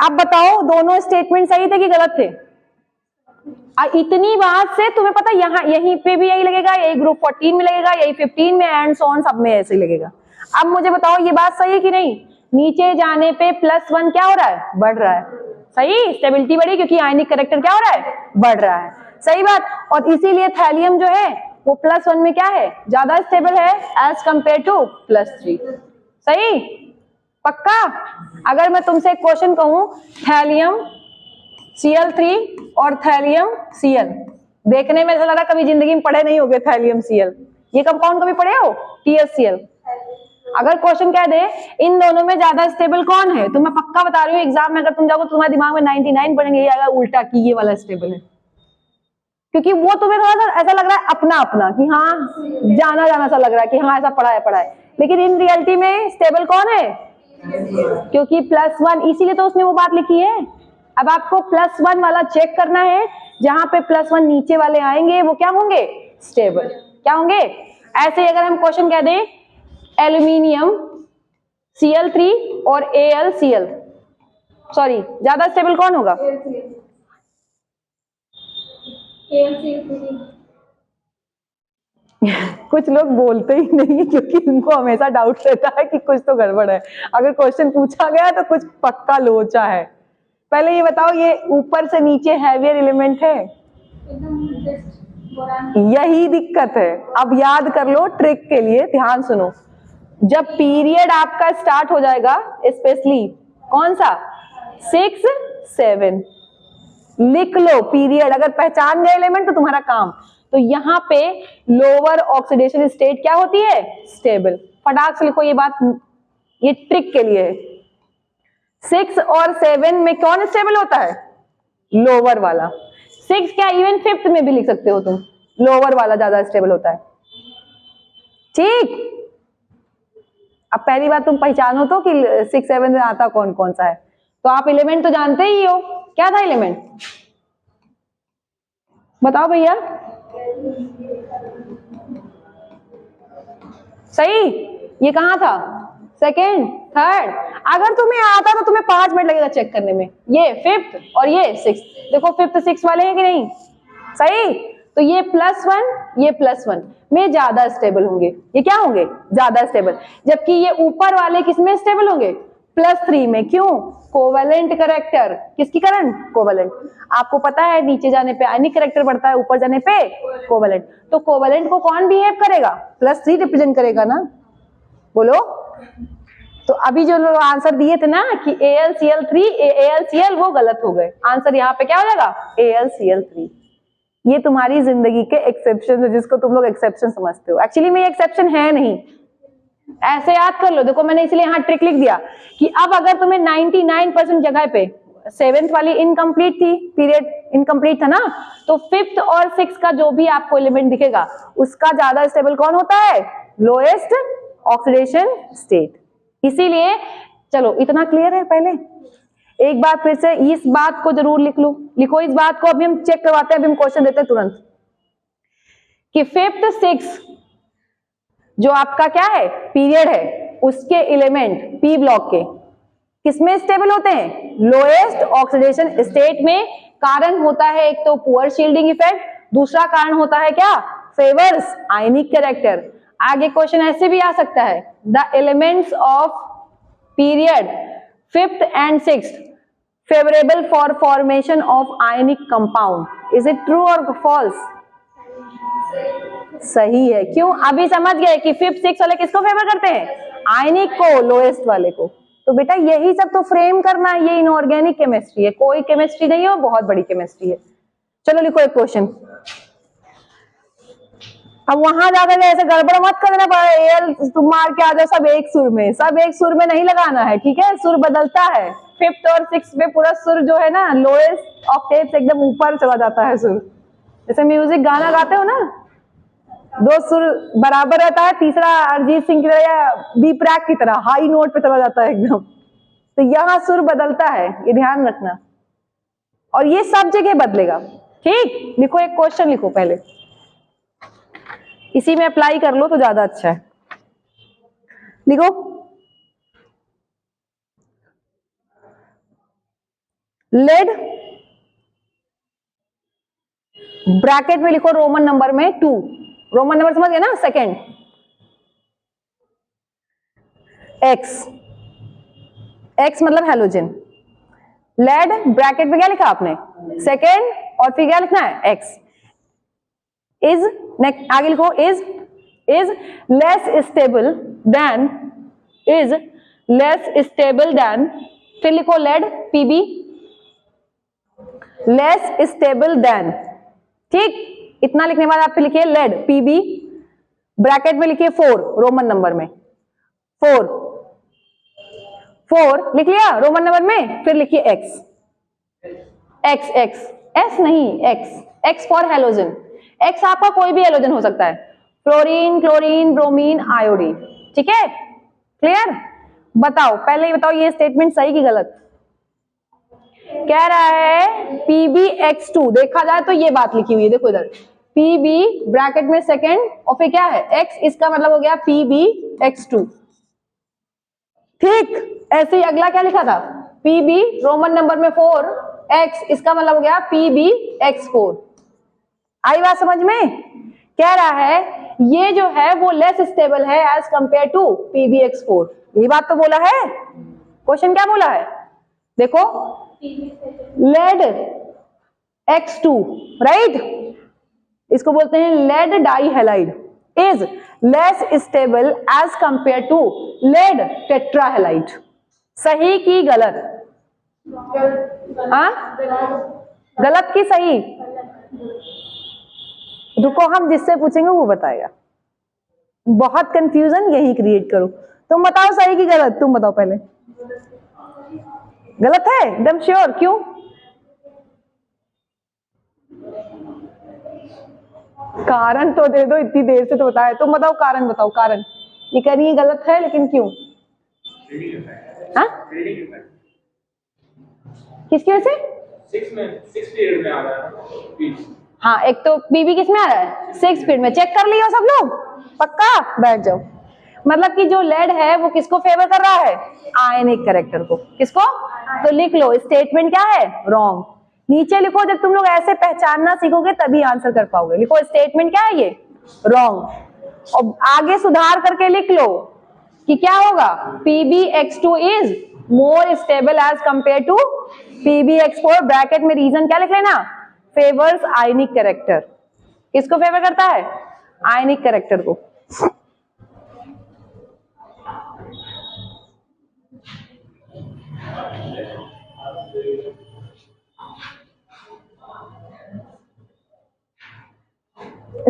[SPEAKER 1] अब बताओ दोनों स्टेटमेंट सही थे कि गलत थे, इतनी बात से तुम्हें पता यहाँ यहीं पे भी यही लगेगा, यही ग्रुप 14 में लगेगा, यही 15 में, एंड सो ऑन सब में ऐसे ही लगेगा। अब मुझे बताओ ये बात सही है कि नहीं, नीचे जाने पे +1 क्या हो रहा है, बढ़ रहा है, सही, स्टेबिलिटी बढ़ी क्योंकि आयनिक कैरेक्टर क्या हो रहा है, बढ़ रहा है, सही बात। और इसीलिए थैलियम जो है वो +1 में क्या है, ज्यादा स्टेबल है एज कंपेयर टू +3, सही, पक्का। अगर मैं तुमसे एक क्वेश्चन कहूं, थैलियम Cl3 और थैलियम Cl, देखने में ऐसा लग रहा कभी जिंदगी में पढ़े नहीं होगे थैलियम Cl, ये कंपाउंड कभी पढ़े हो, TsCl। अगर क्वेश्चन कह दे इन दोनों में ज्यादा स्टेबल कौन है, तो मैं पक्का बता रही हूँ एग्जाम में अगर तुम जाओगे तुम्हारे दिमाग में 99 पढ़ेंगे, ये आएगा उल्टा कि ये वाला स्टेबल है, क्योंकि वो तुम्हें थोड़ा सा ऐसा लग रहा है अपना अपना, कि हाँ जाना जाना सा लग रहा है कि हाँ ऐसा पढ़ा है, लेकिन इन रियलिटी में स्टेबल कौन है, क्योंकि +1, इसीलिए तो उसने वो बात लिखी है। अब आपको +1 वाला चेक करना है, जहां पे +1 नीचे वाले आएंगे वो क्या होंगे, स्टेबल, क्या होंगे। ऐसे ही अगर हम क्वेश्चन कह दें एल्यूमिनियम Cl3 और AlCl, सॉरी ज्यादा स्टेबल कौन होगा, कुछ लोग बोलते ही नहीं क्योंकि उनको हमेशा डाउट रहता है कि कुछ तो गड़बड़ है, अगर क्वेश्चन पूछा गया तो कुछ पक्का लोचा है। पहले ये बताओ, ये ऊपर से नीचे हैवियर एलिमेंट है, यही दिक्कत है। अब याद कर लो ट्रिक के लिए, ध्यान सुनो, जब पीरियड आपका स्टार्ट हो जाएगा, स्पेशली कौन सा 6, 7 लिख लो पीरियड, अगर पहचान गए एलिमेंट तो तुम्हारा काम। तो यहाँ पे लोअर ऑक्सीडेशन स्टेट क्या होती है? स्टेबल। फटाक से लिखो ये बात, ये ट्रिक के लिए है। 6 और 7 में कौन स्टेबल होता है? लोअर वाला। 6 क्या, इवन 5th में भी लिख सकते हो तुम, लोअर वाला ज्यादा स्टेबल होता है। ठीक, अब पहली बात तुम पहचानो तो कि 6 7 में आता कौन कौन सा है। तो आप एलिमेंट तो जानते ही हो, क्या था एलिमेंट? बताओ भैया। सही, ये कहाँ था? Second, third. अगर तुम्हें आता तो तुम्हें 5 मिनट लगेगा चेक करने में। ये 5th और ये 6th, देखो 5th 6 वाले हैं कि नहीं? सही, तो ये +1 ये +1 में ज्यादा स्टेबल होंगे। ये क्या होंगे? ज्यादा स्टेबल। जबकि ये ऊपर वाले किसमें स्टेबल होंगे? +3 में। क्यों? Covalent character. किसकी कारण? कोवेलेंट। आपको पता है नीचे जाने पे आयनिक कैरेक्टर बढ़ता है, ऊपर जाने पे कोवेलेंट। तो कोवेलेंट को कौन बिहेव करेगा? +3 रिप्रेजेंट करेगा ना, बोलो। तो अभी जो लोग आंसर दिए थे ना कि AlCl3 AlCl, वो गलत हो गए। आंसर यहाँ पे क्या हो जाएगा? AlCl3। ये तुम्हारी जिंदगी के एक्सेप्शन है, जिसको तुम लोग एक्सेप्शन समझते हो। एक्चुअली में ये एक्सेप्शन है नहीं, ऐसे याद कर लो। देखो मैंने इसलिए यहाँ ट्रिक लिख दिया कि अब अगर तुम्हें 99% जगह पे 7th वाली इनकम्प्लीट थी, पीरियड इनकम्प्लीट था ना, तो 5th और 6th का जो भी आपको एलिमेंट दिखेगा उसका ज्यादा स्टेबल कौन होता है? Lowest oxidation state. इसीलिए चलो इतना क्लियर है। पहले एक बार फिर से इस बात को जरूर लिख लो, लिखो इस बात को। अभी हम चेक करवाते हैं, अभी हम क्वेश्चन देते हैं तुरंत कि 5th 6th जो आपका क्या है? पीरियड है, उसके एलिमेंट पी ब्लॉक के किसमें स्टेबल होते हैं? लोएस्ट ऑक्सीडेशन स्टेट में। कारण होता है एक तो पुअर शील्डिंग इफेक्ट, दूसरा कारण होता है क्या? Favours ionic character. आगे क्वेश्चन ऐसे भी आ सकता है, the elements of period 5th and 6th favourable for formation of ionic compound. Is it true और फॉल्स? सही है। क्यों? अभी समझ गए कि 5th 6th वाले किसको फेवर करते हैं? आयनिक को, लोएस्ट वाले को। तो बेटा यही सब तो फ्रेम करना है, ये इनऑर्गेनिक केमिस्ट्री है, कोई केमिस्ट्री नहीं है, बहुत बड़ी केमिस्ट्री है। चलो लिखो एक क्वेश्चन। अब वहां जाकर ऐसे गड़बड़ मत करना, एल तुम मार के आ जाओ सब एक सुर में। सब एक सुर में नहीं लगाना है, ठीक है? सुर बदलता है। 5th और 6th में पूरा सुर जो है ना, लोएस्ट ऑक्टेव से एकदम ऊपर चला जाता है सुर। जैसे म्यूजिक गाना गाते हो ना, 2 सुर बराबर रहता है, तीसरा अरिजीत सिंह की तरह या बी प्रैक की तरह हाई नोट पे चला जाता है एकदम। तो यहाँ सुर बदलता है, ये ध्यान रखना। और ये सब जगह बदलेगा। ठीक, लिखो एक क्वेश्चन लिखो पहले, इसी में अप्लाई कर लो तो ज्यादा अच्छा है। लिखो, लेड, ब्रैकेट में लिखो रोमन नंबर में 2। रोमन नंबर समझ गए ना? सेकेंड, एक्स, एक्स मतलब हेलोजन। लेड ब्रैकेट में क्या लिखा आपने? सेकेंड, और फिर क्या लिखना है? एक्स। इज, नेक्स्ट आगे लिखो, is less stable than, is less stable than, फिर लिखो lead PB, less stable than. ठीक, इतना लिखने के बाद आप फिर लिखिए लेड पीबी, ब्रैकेट में लिखिए 4 रोमन नंबर में, 4 लिख लिया रोमन नंबर में। फिर लिखिए एक्स, एक्स एक्स, एस नहीं, x, x for halogen. X आपका कोई भी हेलोजन हो सकता है, फ्लोरीन, क्लोरीन, ब्रोमीन, आयोडीन। ठीक है, क्लियर? बताओ, पहले ही बताओ ये स्टेटमेंट सही कि गलत? कह रहा है PbX2, देखा जाए तो ये बात लिखी हुई है, देखो इधर Pb ब्रैकेट में सेकेंड और फिर क्या है? X, इसका मतलब हो गया PbX2। ठीक, ऐसे ही अगला क्या लिखा था? Pb रोमन नंबर में 4, X, इसका मतलब हो गया PbX4। आई बात समझ में? कह रहा है ये जो है वो लेस स्टेबल है एज कंपेयर टू PbX4। यही बात तो बोला है। क्वेश्चन क्या बोला है? देखो, लेड X2, राइट, इसको बोलते हैं lead dihalide, is less stable as compare to lead tetrahalide. सही की गलत? हाँ, गलत की सही? रुको, हम जिससे पूछेंगे वो बताएगा। बहुत कंफ्यूजन यही क्रिएट करो। तुम बताओ सही की गलत, तुम बताओ पहले। गलत है एकदम श्योर? क्यों? कारण तो दे दो, इतनी देर से तो बताया। तुम बताओ कारण, बताओ कारण। ये कह रही है गलत है, लेकिन क्यों? हाँ? किसकी वजह से?
[SPEAKER 2] 6 पीरियड में आ रहा है।
[SPEAKER 1] हाँ, एक तो बीबी किस में आ रहा है? 6 पीरियड में। चेक कर लियो सब लोग? पक्का? बैठ जाओ। मतलब कि जो लेड है वो किसको फेवर कर रहा है? आयनिक कैरेक्टर को। किसको? तो लिख लो, स्टेटमेंट क्या है? रॉन्ग। नीचे लिखो, जब तुम लोग ऐसे पहचानना सीखोगे तभी आंसर कर पाओगे। लिखो स्टेटमेंट क्या है? ये रॉन्ग। और आगे सुधार करके लिख लो कि क्या होगा? PbX2 is more stable as compare to PbX4। Bracket में रीजन क्या लिख लेना? Favours ionic character. किसको फेवर करता है? आयनिक कैरेक्टर को।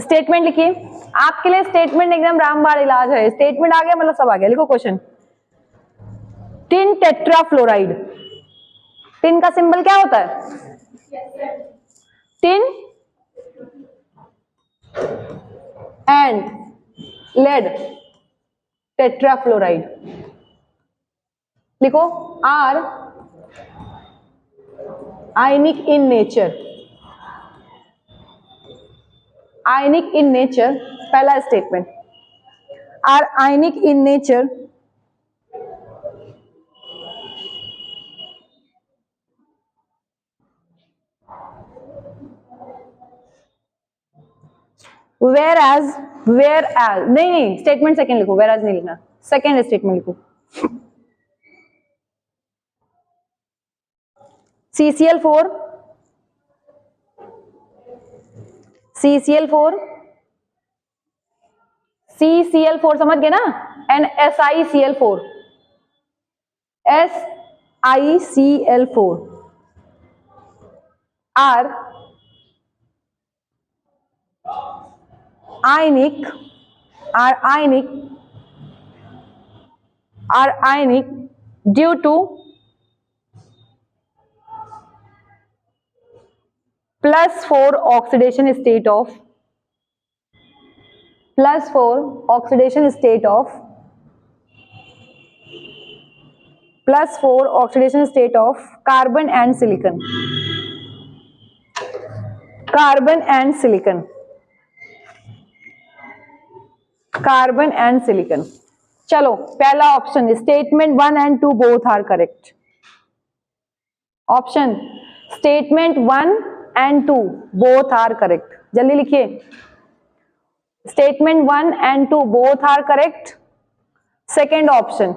[SPEAKER 1] स्टेटमेंट लिखिए। आपके लिए स्टेटमेंट एकदम रामबाण इलाज है। स्टेटमेंट आ गया मतलब सब आ गया। लिखो क्वेश्चन। Tin tetrafluoride. टिन का सिंबल क्या होता है? Tin and lead tetrafluoride. लिखो are ionic in nature. Ionic in nature, पहला statement. Are ionic in nature whereas नहीं, स्टेटमेंट सेकंड लिखो, whereas नहीं लिखना, सेकंड स्टेटमेंट लिखो। CCl4 समझ गए ना? And SiCl4 are ionic due to +4 oxidation state of carbon and silicon। चलो, पहला option statement 1 and 2 both are correct. Option statement 1 and 2 both are correct. जल्दी लिखिए। Statement 1 and 2 both are correct. Second option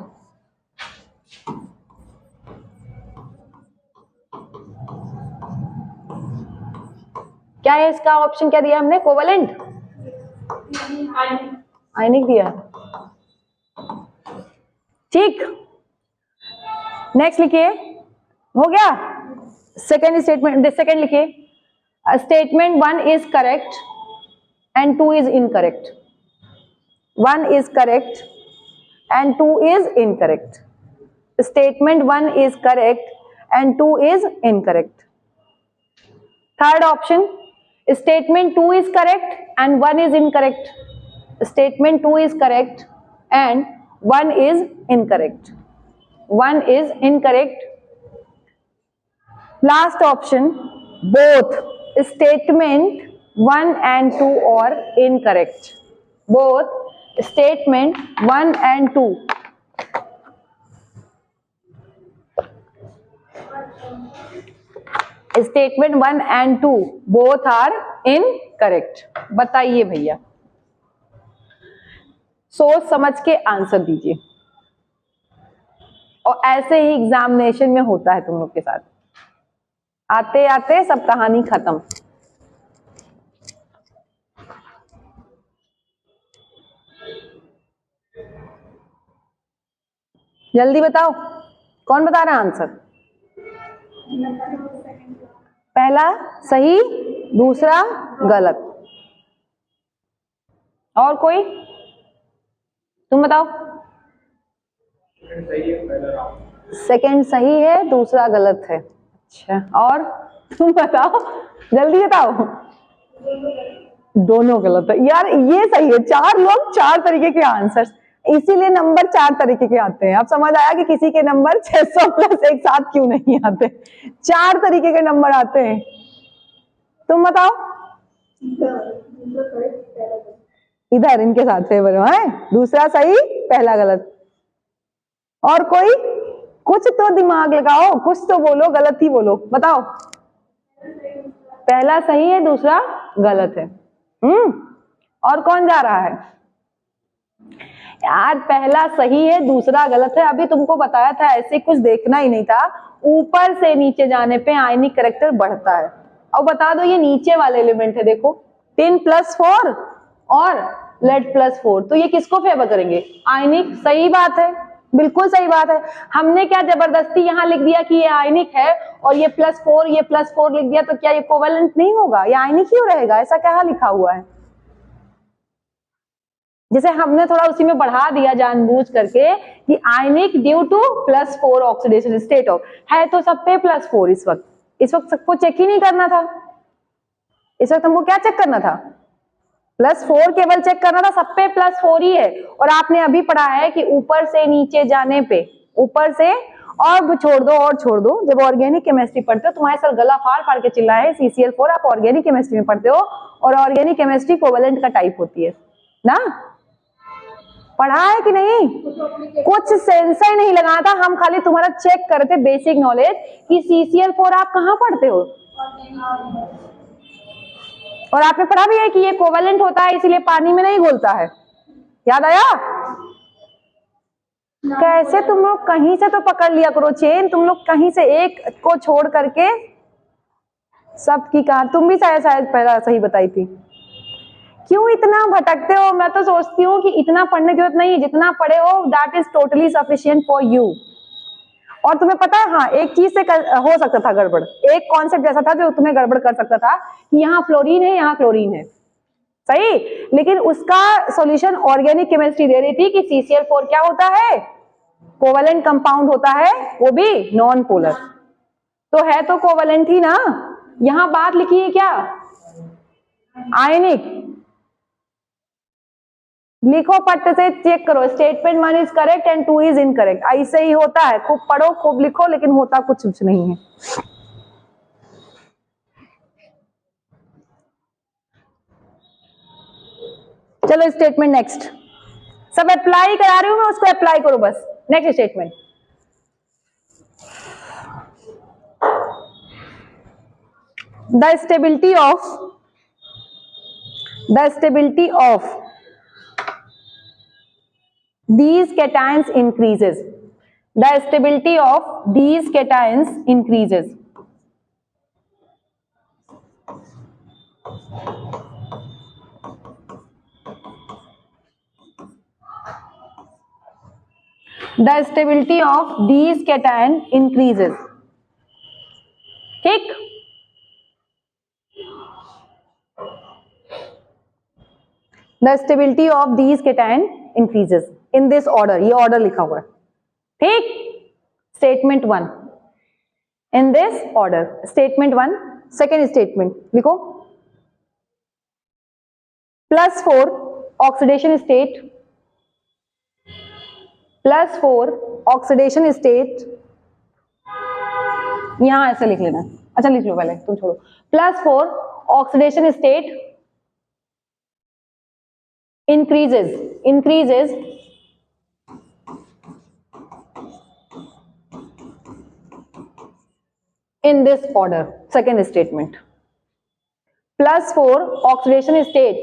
[SPEAKER 1] क्या है? इसका option क्या दिया हमने? कोवलेंट, आयनिक दिया। ठीक, नेक्स्ट लिखिए। हो गया सेकेंड स्टेटमेंट। सेकेंड लिखिए, statement 1 is correct and 2 is incorrect. 1 is correct and 2 is incorrect. Statement 1 is correct and 2 is incorrect. Third option, statement 2 is correct and 1 is incorrect। Statement 2 is correct and 1 is incorrect। 1 is incorrect। Last option, both statement 1 and 2 are incorrect। Both statement 1 and 2 statement 1 and 2 both are incorrect. बताइए भैया, सोच समझ के answer दीजिए। और ऐसे ही examination में होता है तुम लोग के साथ, आते आते सब कहानी खत्म। जल्दी बताओ, कौन बता रहा है आंसर? पहला सही, दूसरा गलत। और कोई, तुम बताओ। सेकंड सही है, दूसरा गलत है। अच्छा, और तुम बताओ, जल्दी बताओ। दोनों गलत है यार, ये सही है। 4 लोग 4 तरीके के आंसर्स, इसीलिए नंबर 4 तरीके के आते हैं। अब समझ आया कि किसी के नंबर 600 प्लस एक साथ क्यों नहीं आते। 4 तरीके के नंबर आते हैं। तुम बताओ। इधर इनके साथ फेवर है, दूसरा सही पहला गलत। और कोई, कुछ तो दिमाग लगाओ, कुछ तो बोलो, गलत ही बोलो, बताओ। पहला सही है, दूसरा गलत है। और कौन जा रहा है यार? पहला सही है, दूसरा गलत है। अभी तुमको बताया था, ऐसे कुछ देखना ही नहीं था। ऊपर से नीचे जाने पे आयनिक कैरेक्टर बढ़ता है। और बता दो, ये नीचे वाले एलिमेंट है, देखो 10 + 4 और लेड +4, तो ये किसको फेवर करेंगे? आयनिक। सही बात है, बिल्कुल सही बात है। हमने क्या जबरदस्ती यहां लिख दिया कि ये आयनिक है, और ये +4 ये +4 लिख दिया, तो क्या ये कोवेलेंट नहीं होगा? ये आयनिक ही रहेगा? ऐसा क्या लिखा हुआ है? जैसे हमने थोड़ा उसी में बढ़ा दिया जानबूझ करके कि ionic due to +4 oxidation state of, है तो सब पे +4। इस वक्त सबको चेक ही नहीं करना था। इस वक्त हमको क्या चेक करना था? +4 केवल चेक करना था, सब पे +4 ही है। और आपने अभी पढ़ा है कि ऊपर से नीचे जाने पे, ऊपर से, और छोड़ दो और छोड़ दो। जब ऑर्गेनिक केमिस्ट्री पढ़ते हो, तुम्हारे सर गला फाड़ फाड़ के चिल्ला है CCl4, आप ऑर्गेनिक केमिस्ट्री में पढ़ते हो, और ऑर्गेनिक केमिस्ट्री कोवेलेंट का टाइप होती है ना। पढ़ा है कि नहीं? कुछ सेंसर नहीं लगाना था, हम खाली तुम्हारा चेक करते बेसिक नॉलेज कि CCl4 आप कहाँ पढ़ते हो। और आपने पढ़ा भी है कि ये कोवेलेंट होता है, इसीलिए पानी में नहीं घुलता है। याद आया? कैसे तुम लोग कहीं से तो पकड़ लिया करो चेन, तुम लोग कहीं से एक को छोड़ करके सबकी कहा। तुम भी शायद पहला सही बताई थी। क्यों इतना भटकते हो? मैं तो सोचती हूँ कि इतना पढ़ने की जरूरत नहीं है, जितना पढ़े हो that is totally sufficient for you. और तुम्हें पता है, हाँ, एक चीज से हो सकता था गड़बड़, एक कॉन्सेप्ट ऐसा था जो तुम्हें गड़बड़ कर सकता था कि यहाँ फ्लोरीन है, यहाँ क्लोरीन है, सही। लेकिन उसका सॉल्यूशन ऑर्गेनिक केमिस्ट्री दे रही थी कि CCl4 क्या होता है? कोवेलेंट कंपाउंड होता है, वो भी नॉन पोलर। तो है तो कोवेलेंट ही ना। यहां बात लिखी है क्या? आयनिक। लिखो, पट्ट से चेक करो, statement 1 is correct and 2 is incorrect. ऐसे ही होता है, खूब पढ़ो खूब लिखो, लेकिन होता कुछ नहीं है। चलो स्टेटमेंट नेक्स्ट, सब अप्लाई करा रही हूं मैं, उसको अप्लाई करो बस। Next statement, the stability of these cations increases. The stability of these cations increases. The stability of these cation increases. ठीक, the stability of these cation increases in this order, ये order लिखा हुआ है, ठीक। Statement 1 in this order, statement 1। Second statement लिखो, +4 oxidation state, +4 oxidation state, यहां ऐसे लिख लेना। अच्छा लिख लो पहले, तुम छोड़ो। +4 oxidation state increases in this order, second statement। +4 oxidation state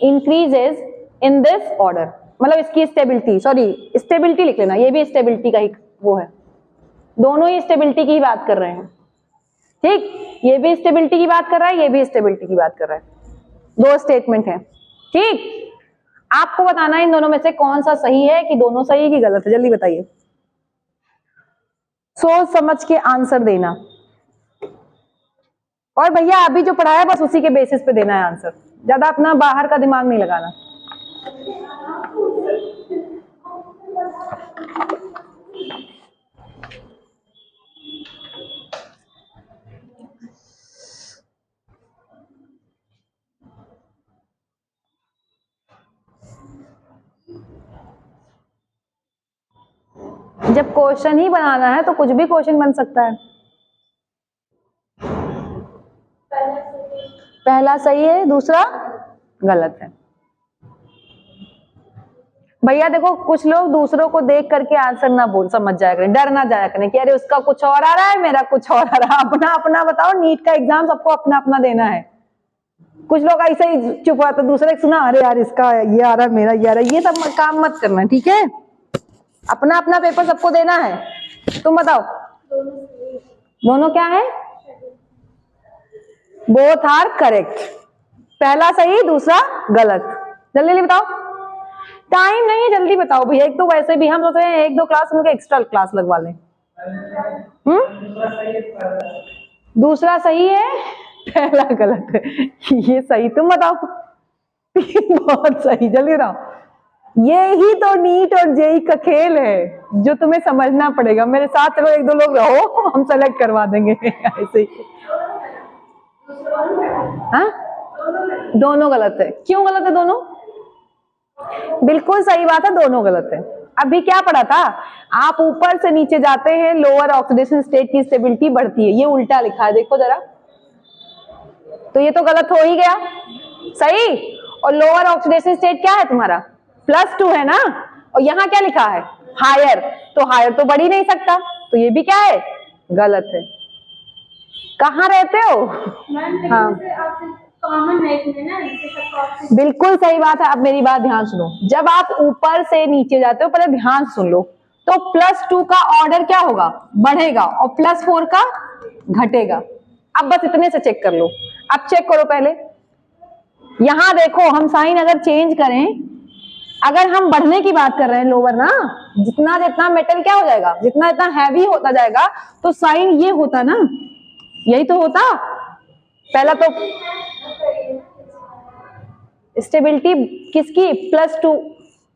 [SPEAKER 1] increases in this order, मतलब इसकी स्टेबिलिटी, सॉरी स्टेबिलिटी लिख लेना, ये भी स्टेबिलिटी का ही वो है, दोनों ही स्टेबिलिटी की बात कर रहे हैं, ठीक। ये भी स्टेबिलिटी की बात कर रहा है, ये भी स्टेबिलिटी की बात कर रहा है, दो स्टेटमेंट है, ठीक। आपको बताना है इन दोनों में से कौन सा सही है, कि दोनों सही है कि गलत है, जल्दी बताइए। सोच समझ के आंसर देना, और भैया अभी जो पढ़ाया बस उसी के बेसिस पे देना है आंसर, ज्यादा अपना बाहर का दिमाग नहीं लगाना, जब क्वेश्चन ही बनाना है तो कुछ भी क्वेश्चन बन सकता है। पहला सही है, दूसरा गलत है। भैया देखो, कुछ लोग दूसरों को देख करके आंसर ना बोल समझ जाया करें, डर ना जाया करें कि अरे उसका कुछ और आ रहा है, मेरा कुछ और आ रहा है। अपना अपना बताओ, नीट का एग्जाम सबको अपना अपना देना है। कुछ लोग ऐसे ही चुप रहते, दूसरे सुना अरे यार इसका ये आ रहा है, मेरा ये आ रहा है, ये सब काम मत करना, ठीक है? अपना अपना पेपर सबको देना है। तुम बताओ, दोनों क्या है? Both are correct. पहला सही, दूसरा गलत। जल्दी जल्दी बताओ, टाइम नहीं है, जल्दी बताओ भैया। एक तो वैसे भी हम सोच रहे हैं 1-2 क्लास उनके एक्स्ट्रा क्लास लगवा लें। दूसरा सही है, पहला गलत है। ये सही, तुम बताओ। बहुत सही, जल्दी बताओ। ये ही तो नीट और जेई का खेल है जो तुम्हें समझना पड़ेगा। मेरे साथ चलो, 1-2 लोग रहो, हम सेलेक्ट करवा देंगे ऐसे ही। हाँ, दोनों गलत है। क्यों गलत है दोनों? बिल्कुल सही बात है, दोनों गलत है। अभी क्या पढ़ा था? आप ऊपर से नीचे जाते हैं, लोअर ऑक्सीडेशन स्टेट की स्टेबिलिटी बढ़ती है। ये उल्टा लिखा है, देखो जरा। तो ये तो गलत हो ही गया। सही। और लोअर ऑक्सीडेशन स्टेट क्या है तुम्हारा? +2 है ना। और यहाँ क्या लिखा है? हायर। तो हायर तो बढ़ ही नहीं सकता, तो ये भी क्या है? गलत है। कहाँ रहते हो? हाँ,
[SPEAKER 2] कॉमन है इसमें ना,
[SPEAKER 1] बिल्कुल सही बात है। अब मेरी बात ध्यान सुनो, जब आप ऊपर से नीचे जाते हो, पहले ध्यान सुन लो, तो +2 का ऑर्डर क्या होगा? बढ़ेगा, और +4 का घटेगा। अब बस इतने से चेक कर लो। अब चेक करो पहले, यहां देखो, हम साइन अगर चेंज करें, अगर हम बढ़ने की बात कर रहे हैं लोअर ना, जितना जितना मेटल क्या हो जाएगा, जितना जितना हैवी होता जाएगा, तो साइन ये होता ना, यही तो होता। पहला तो स्टेबिलिटी किसकी? +2।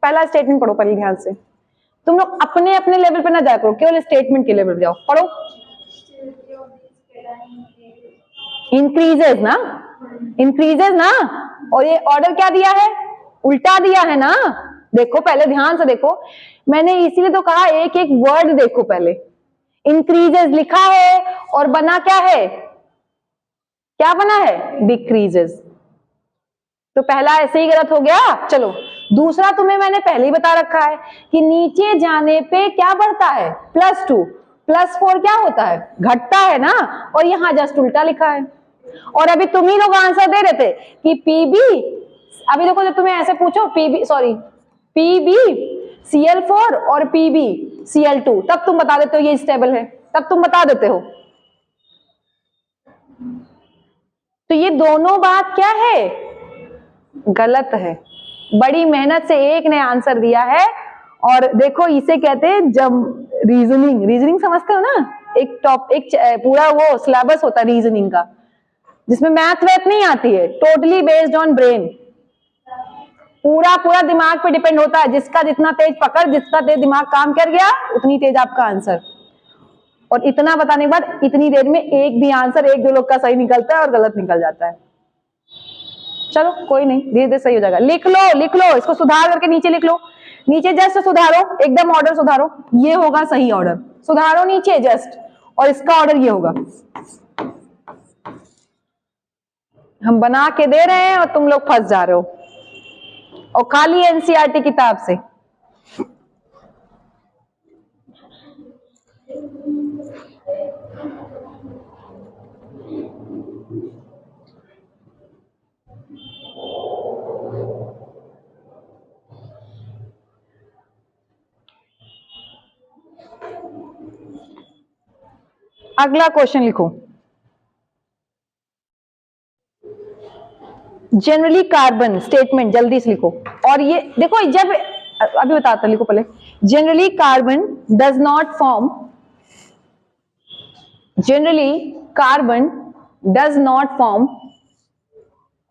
[SPEAKER 1] पहला स्टेटमेंट पढ़ो पहले ध्यान से। तुम लोग अपने अपने लेवल पे ना जाया करो, केवल स्टेटमेंट के लेवल पे जाओ, पढ़ो। इंक्रीजेस ना, इंक्रीजेस ना। और ये ऑर्डर क्या दिया है? उल्टा दिया है ना। देखो पहले ध्यान से देखो, मैंने इसीलिए तो कहा एक एक वर्ड देखो पहले। इंक्रीजेस लिखा है और बना क्या है? क्या बना है? डिक्रीजेस। तो पहला ऐसे ही गलत हो गया। चलो दूसरा, तुम्हें मैंने पहले ही बता रखा है कि नीचे जाने पे क्या बढ़ता है? +2। +4 क्या होता है? घटता है ना। और यहां जस्ट उल्टा लिखा है। और अभी तुम ही लोग आंसर दे रहे थे कि पीबी, अभी देखो जब तुम्हें ऐसे पूछो पीबी Cl4 और पीबी Cl2, तब तुम बता देते हो ये स्टेबल है, तब तुम बता देते हो। तो ये दोनों बात क्या है? गलत है। बड़ी मेहनत से एक ने आंसर दिया है। और देखो इसे कहते हैं जब रीजनिंग समझते हो ना, एक पूरा वो सिलेबस होता है रीजनिंग का, जिसमें मैथ वैथ नहीं आती है, टोटली बेस्ड ऑन ब्रेन। पूरा दिमाग पे डिपेंड होता है, जिसका जितना तेज पकड़, जिसका तेज दिमाग काम कर गया, उतनी तेज आपका आंसर। और इतना बताने के बाद इतनी देर में एक भी आंसर 1-2 लोग का सही निकलता है और गलत निकल जाता है। चलो कोई नहीं, धीरे धीरे सही हो जाएगा। लिख लो, इसको सुधार करके नीचे लिख लो। नीचे जस्ट सुधारो, एकदम ऑर्डर सुधारो, ये होगा सही ऑर्डर। सुधारो नीचे जस्ट, और इसका ऑर्डर ये होगा। हम बना के दे रहे हैं और तुम लोग फंस जा रहे हो, और खाली एनसीईआरटी किताब से। अगला क्वेश्चन लिखो। जनरली कार्बन स्टेटमेंट जल्दी से लिखो। और ये देखो, जब अभी बताता, लिखो पहले। Generally carbon does not form,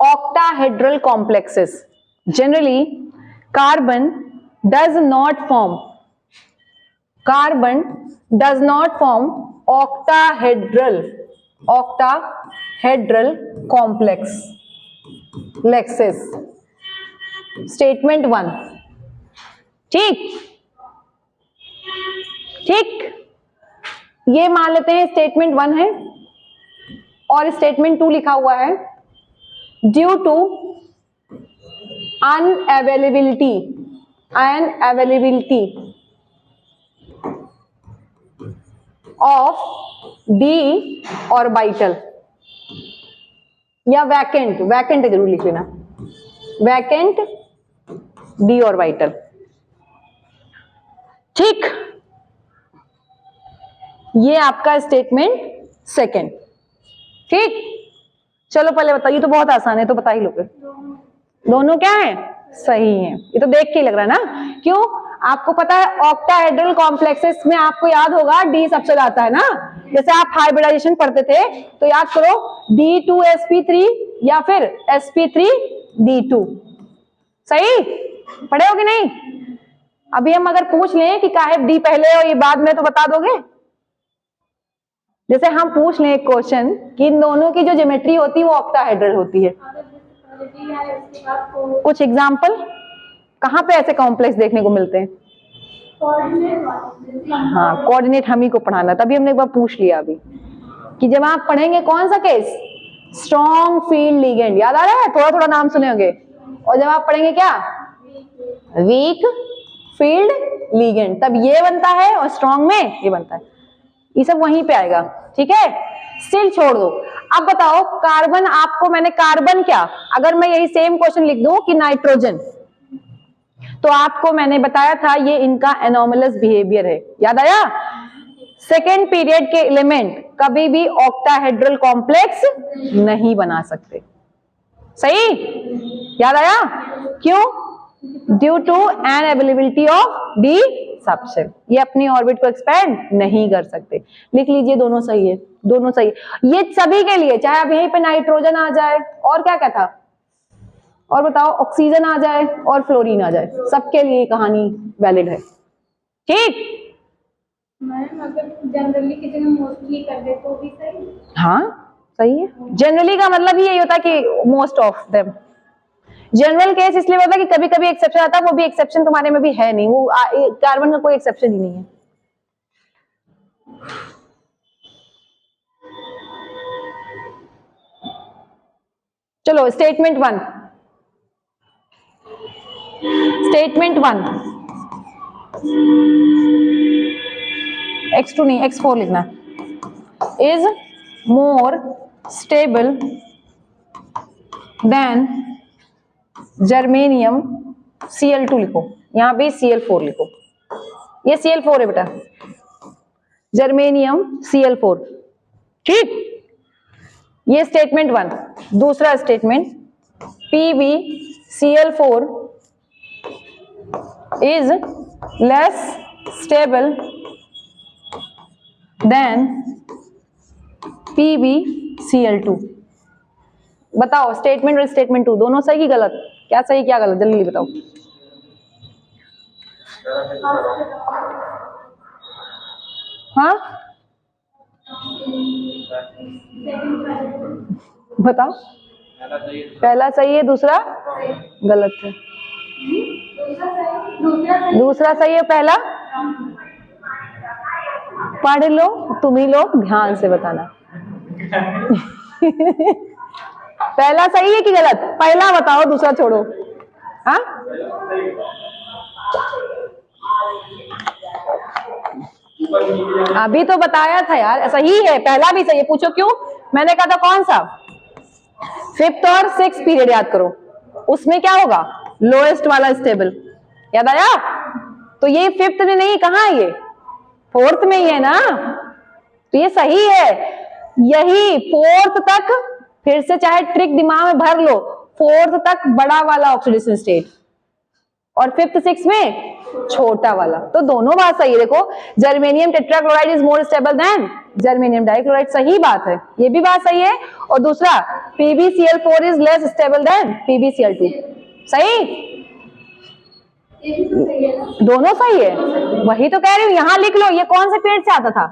[SPEAKER 1] octahedral complexes. Generally carbon does not form octahedral complexes. Statement 1, ठीक। ठीक, ये मान लेते हैं स्टेटमेंट 1 है और स्टेटमेंट 2 लिखा हुआ है, due to unavailability of d orbital या वैकेंट जरूर लिख लेना, वैकेंट डी ऑर्बिटल। ठीक, ये आपका स्टेटमेंट सेकंड। ठीक, चलो पहले बताइए, तो बहुत आसान है, तो बता ही लोगे। दोनों क्या है? सही है। ये तो देख के लग रहा है ना, क्यों? आपको पता है ऑक्टाहेड्रल कॉम्प्लेक्सेस में आपको याद होगा डी सबसे आता है ना, जैसे आप हाइब्रिडाइजेशन पढ़ते थे तो याद करो D2sp3 या फिर sp3D2। सही पढ़े हो कि नहीं? अभी हम अगर पूछ लें कि काहे डी पहले और ये बाद में, तो बता दोगे? जैसे हम पूछ लें एक क्वेश्चन कि इन दोनों की जो ज्योमेट्री होती है वो ऑक्टाहेड्रल होती है, कुछ एग्जाम्पल कहाँ पे ऐसे कॉम्प्लेक्स देखने को मिलते हैं? हाँ, कोऑर्डिनेट हम ही को पढ़ाना, तभी हमने एक बार पूछ लिया अभी कि जब आप पढ़ेंगे कौन सा केस, स्ट्रॉन्ग फील्ड लिगेंड, याद आ रहा है? थोड़ा थोड़ा नाम सुने होंगे। और जब आप पढ़ेंगे क्या, वीक फील्ड लिगेंड, तब ये बनता है और स्ट्रॉन्ग में ये बनता है। ये सब वहीं पे आएगा। ठीक है, स्टिल छोड़ दो। अब बताओ कार्बन, आपको मैंने कार्बन क्या, अगर मैं यही सेम क्वेश्चन लिख दूं कि नाइट्रोजन, तो आपको मैंने बताया था ये इनका एनोमलस बिहेवियर है, याद आया? सेकेंड पीरियड के एलिमेंट कभी भी ऑक्टाहेड्रल कॉम्प्लेक्स नहीं बना सकते। सही, याद आया? क्यों? Due to unavailability of d subset, ये अपनी ऑर्बिट को एक्सपेंड नहीं कर सकते। लिख लीजिए, दोनों सही है, दोनों सही है। ये सभी के लिए, चाहे अब यहीं पे नाइट्रोजन आ जाए और क्या क्या था, और बताओ ऑक्सीजन आ जाए और फ्लोरीन आ जाए, सबके लिए कहानी वैलिड है। ठीक,
[SPEAKER 2] मैम अगर जनरली की जगह मोस्टली कर दे तो भी सही? हाँ
[SPEAKER 1] सही है। जनरली का मतलब ही यही होता है कि most of them. General case इसलिए होता है कि कभी कभी एक्सेप्शन आता है, वो भी एक्सेप्शन तुम्हारे में भी है नहीं, वो कार्बन का कोई एक्सेप्शन ही नहीं है। चलो स्टेटमेंट 1, स्टेटमेंट 1 x2 नहीं x4 लिखना, is more stable then germanium, Cl2 लिखो, यहां भी Cl4 लिखो, ये Cl4 है बेटा, जर्मेनियम Cl4। ठीक, ये स्टेटमेंट 1। दूसरा statement, PbCl4 is less stable than PbCl2। बताओ स्टेटमेंट और स्टेटमेंट 2 दोनों सही की गलत? क्या सही क्या गलत, जल्दी बताओ। हाँ बताओ, पहला सही है, दूसरा गलत है। दूसरा सही है, पहला पढ़ लो, तुम ही लोग ध्यान से बताना। पहला सही है कि गलत? पहला बताओ, दूसरा छोड़ो। हाँ अभी तो बताया था यार, सही है, पहला भी सही है। पूछो क्यों? मैंने कहा था कौन सा, 5th और 6th पीरियड याद करो, उसमें क्या होगा, लोएस्ट वाला स्टेबल, याद आया? तो ये 5th में नहीं, कहाँ है ये, 4th में ही है ना, तो ये सही है। यही 4th तक, फिर से चाहे ट्रिक दिमाग में भर लो, 4th तक बड़ा वाला ऑक्सीडेशन स्टेट और 5th 6th में छोटा वाला, तो दोनों बात सही है। देखो germanium tetrachloride is more stable then germanium dichloride, सही बात है, ये भी बात सही है। और दूसरा PbCl4 is less stable then PbCl2, सही, दोनों सही है। वही तो कह रही हूँ, यहां लिख लो, ये कौन से पीरियड से आता था,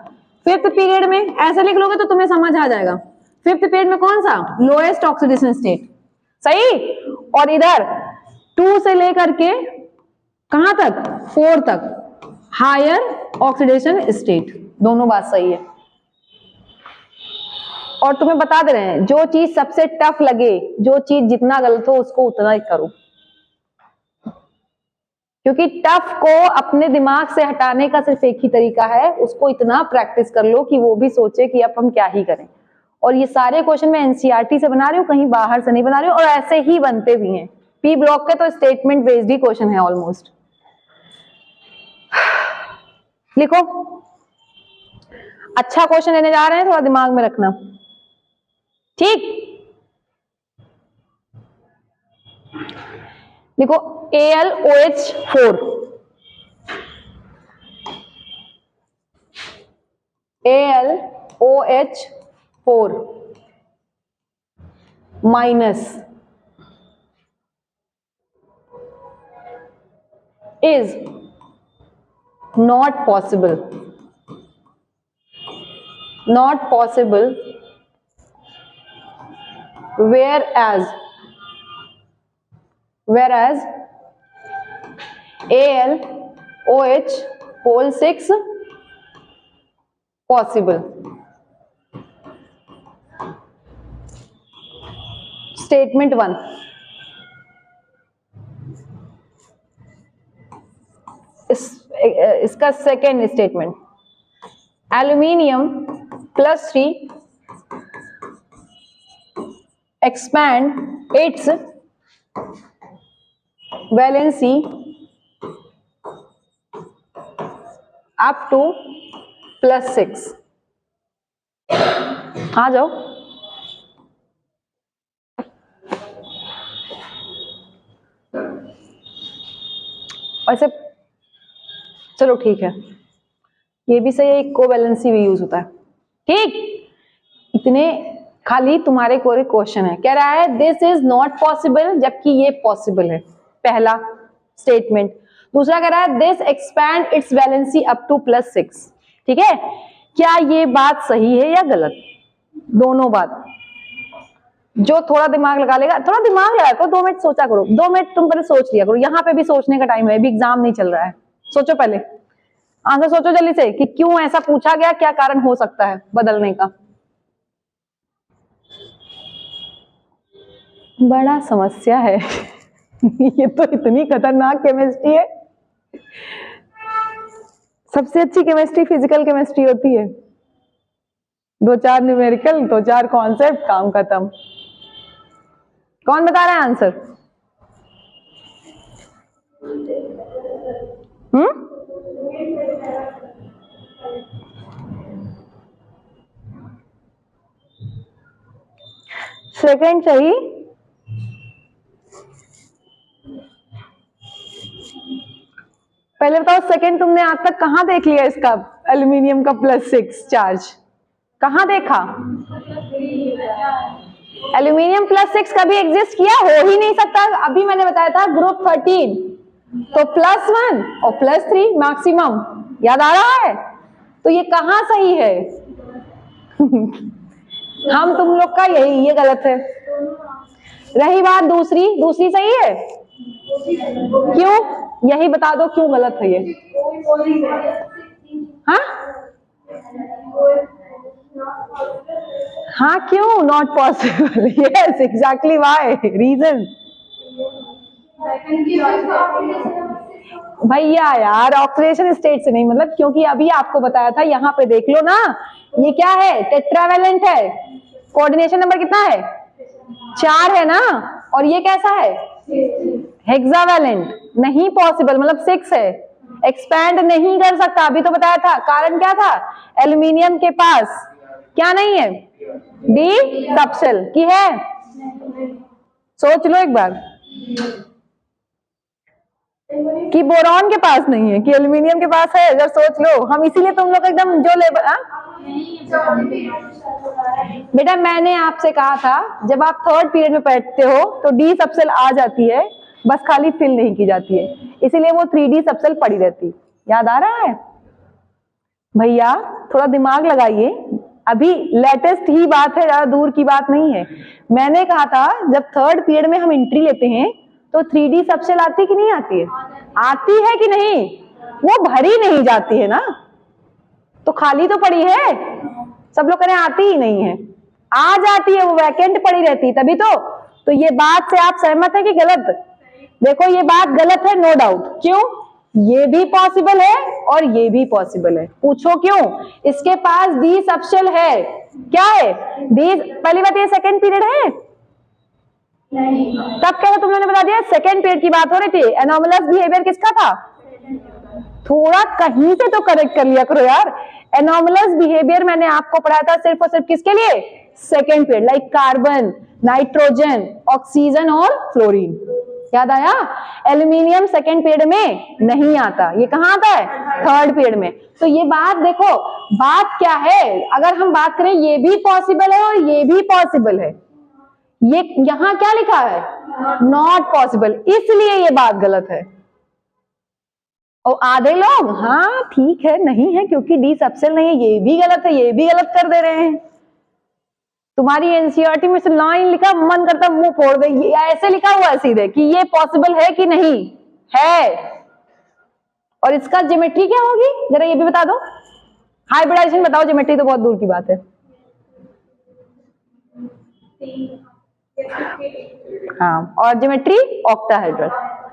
[SPEAKER 1] 5th पीरियड में। ऐसे लिख लोगे तो तुम्हें समझ आ जाएगा। 5th पीरियड में कौन सा, लोएस्ट ऑक्सीडेशन स्टेट, सही। और इधर 2 से लेकर के कहां तक, 4 तक हायर ऑक्सीडेशन स्टेट, दोनों बात सही है। और तुम्हें बता दे रहे हैं, जो चीज सबसे टफ लगे, जो चीज जितना गलत हो उसको उतना ही करो, क्योंकि टफ को अपने दिमाग से हटाने का सिर्फ एक ही तरीका है, उसको इतना प्रैक्टिस कर लो कि वो भी सोचे कि अब हम क्या ही करें। और ये सारे क्वेश्चन मैं एनसीईआरटी से बना रही हूँ, कहीं बाहर से नहीं बना रही हूँ, और ऐसे ही बनते भी हैं। पी ब्लॉक के तो स्टेटमेंट बेस्ड ही क्वेश्चन है ऑलमोस्ट। लिखो, अच्छा क्वेश्चन लेने जा रहे हैं, थोड़ा दिमाग में रखना, ठीक। लिखो AlOH4, AlOH4 minus is not possible, not possible, whereas AlOH whole 6 possible. Statement 1, इसका second statement, aluminium +3 expand its valency up to +6। आ जाओ, वैसे चलो ठीक है, ये भी सही है, इक्विवेलेंसी भी यूज होता है, ठीक। इतने खाली तुम्हारे कोई क्वेश्चन है, कह रहा है दिस इज नॉट पॉसिबल, जबकि ये पॉसिबल है, पहला स्टेटमेंट। दूसरा कह रहा है this expand its valency up to +6, ठीक है। क्या ये बात सही है या गलत? दोनों बात। जो थोड़ा दिमाग लगा लेगा, थोड़ा दिमाग लगा करो, 2 मिनट सोचा करो, 2 मिनट तुम पहले सोच लिया करो, यहाँ पे भी सोचने का टाइम है, अभी एग्जाम नहीं चल रहा है। सोचो, पहले आंसर सोचो जल्दी से कि क्यों ऐसा पूछा गया, क्या कारण हो सकता है बदलने का। बड़ा समस्या है ये तो इतनी खतरनाक केमिस्ट्री है। सबसे अच्छी केमिस्ट्री फिजिकल केमिस्ट्री होती है, 2-4 न्यूमेरिकल, 2-4 कॉन्सेप्ट, काम खत्म। कौन बता रहा है आंसर? सेकंड सही, पहले बताओ सेकंड तुमने आज तक कहां देख लिया इसका, एल्यूमिनियम का +6 चार्ज कहां देखा? एल्यूमिनियम +6 कभी एग्जिस्ट किया? हो ही नहीं सकता। अभी मैंने बताया था ग्रुप 13 तो +1 और +3 मैक्सिमम, याद आ रहा है? तो ये कहां सही है? हम तुम लोग का यही, ये गलत है। रही बात दूसरी सही है, क्यों? यही बता दो क्यों गलत है ये। हाँ क्यों not possible? Yes exactly, why, reason. भैया यार ऑक्सीडेशन स्टेट से नहीं, मतलब क्योंकि अभी आपको बताया था, यहाँ पे देख लो ना, ये क्या है? टेट्रावैलेंट है। कोऑर्डिनेशन नंबर कितना है? 4 है ना, और ये कैसा है? हेक्सावैलेंट। नहीं पॉसिबल, मतलब 6 है, एक्सपैंड नहीं कर सकता। अभी तो बताया था, कारण क्या था? एल्यूमिनियम के पास क्या नहीं है? डी सबसेल की है। सोच लो एक बार कि बोरॉन के पास नहीं है, कि एल्यूमिनियम के पास है, जब सोच लो। हम इसीलिए तुम लोग एकदम जो लेवल, बेटा मैंने आपसे कहा था जब आप 3rd पीरियड में बैठते हो तो डी सबसेल आ जाती है, बस खाली फिल नहीं की जाती है, इसीलिए वो 3D सबसेल पड़ी रहती। याद आ रहा है भैया? थोड़ा दिमाग लगाइए, अभी लेटेस्ट ही बात है, ज्यादा दूर की बात नहीं है। मैंने कहा था जब 3rd पीरियड में हम एंट्री लेते हैं तो 3D सबसेल आती कि नहीं आती है? आती है कि नहीं? वो भरी नहीं जाती है ना, तो खाली तो पड़ी है, सब लोग करें आती ही नहीं है, आ जाती है वो वैकेंट पड़ी रहती है तभी तो ये बात से आप सहमत है कि गलत? देखो ये बात गलत है, नो डाउट। क्यों? ये भी पॉसिबल है और ये भी पॉसिबल है। पूछो क्यों? इसके पास डी सबशेल है। क्या है? डी। पहली बात, ये सेकेंड पीरियड है। तब क्या था, तुम लोगों ने बता दिया, सेकेंड पीरियड की बात हो रही थी। एनोमलस बिहेवियर किसका था? थोड़ा कहीं से तो करेक्ट कर लिया करो यार। एनोमलस बिहेवियर मैंने आपको पढ़ाया था सिर्फ और सिर्फ किसके लिए? Second period, like carbon, nitrogen, oxygen और फ्लोरीन। याद आया? एल्यूमिनियम सेकेंड पीरियड में नहीं आता, ये कहां आता है? थर्ड पीरियड में। तो ये बात देखो, बात क्या है, अगर हम बात करें ये भी पॉसिबल है और ये भी पॉसिबल है, ये यहां क्या लिखा है? नॉट पॉसिबल, इसलिए ये बात गलत है। और आधे लोग हाँ ठीक है नहीं है क्योंकि डी सबसेल नहीं है, ये भी गलत है, ये भी गलत कर दे रहे हैं। तुम्हारी एनसीईआरटी में से लाइन लिखा, मन करता मुंह फोड़ दे, ऐसे लिखा हुआ है सीधे कि ये पॉसिबल है कि नहीं है। और इसका ज्योमेट्री क्या होगी, जरा ये भी बता दो। हाइब्रिडाइजेशन बताओ, ज्योमेट्री तो बहुत दूर की बात है। हाँ, और ज्योमेट्री ऑक्टाहेड्रल।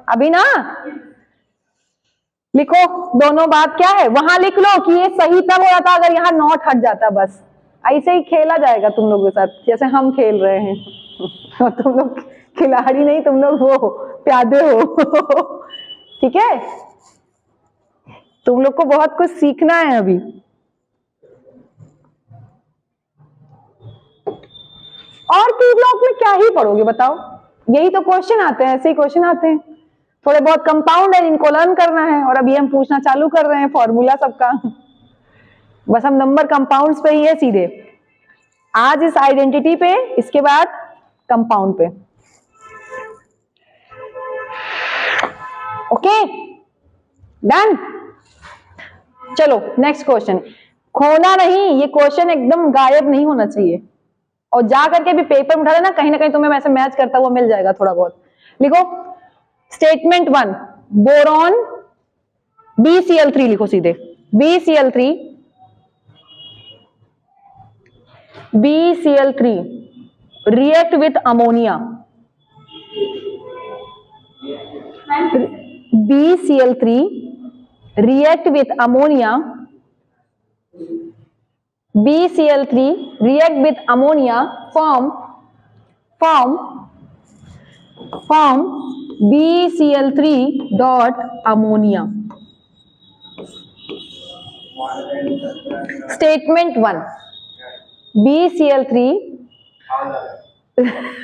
[SPEAKER 1] अभी ना लिखो दोनों बात क्या है, वहां लिख लो कि ये सही तब हो जाता अगर यहाँ नॉट हट जाता। बस ऐसे ही खेला जाएगा तुम लोगों के साथ जैसे हम खेल रहे हैं। तुम लोग खिलाड़ी नहीं, तुम लोग वो प्यादे हो। ठीक है, तुम लोग को बहुत कुछ सीखना है अभी। और पी ब्लॉक में क्या ही पढ़ोगे बताओ, यही तो क्वेश्चन आते हैं, ऐसे ही क्वेश्चन आते हैं। थोड़े बहुत कंपाउंड है, इनको लर्न करना है और अभी हम पूछना चालू कर रहे हैं फॉर्मूला सबका। बस हम नंबर कंपाउंड्स पे ही है सीधे, आज इस आइडेंटिटी पे, इसके बाद कंपाउंड पे। Okay done. चलो नेक्स्ट क्वेश्चन। खोना नहीं, ये क्वेश्चन एकदम गायब नहीं होना चाहिए, और जा करके भी पेपर में उठा लेना, कहीं ना कहीं तुम्हें वैसे मैच करता हुआ मिल जाएगा थोड़ा बहुत। लिखो स्टेटमेंट 1, बोरॉन BCl3 लिखो सीधे। BCl3 react with ammonia। BCl3 react with ammonia। BCl3 react with ammonia form BCl3 dot ammonia। Statement 1, BCl3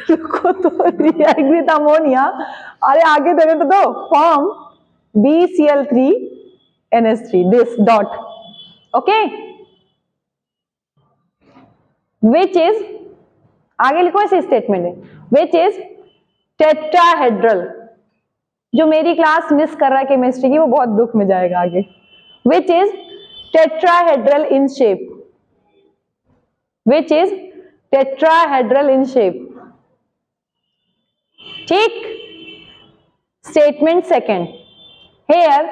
[SPEAKER 1] रुको तो रिएक्ट विद अमोनिया, अरे आगे देने तो दो, form BCl3 NH3 this dot. Okay, which is, आगे लिखो ऐसे स्टेटमेंट है, विच इज टेट्राहेड्रल। जो मेरी क्लास मिस कर रहा है केमिस्ट्री की वो बहुत दुख में जाएगा आगे। Which is tetrahedral in shape, which is tetrahedral in shape. ठीक। Statement second, here,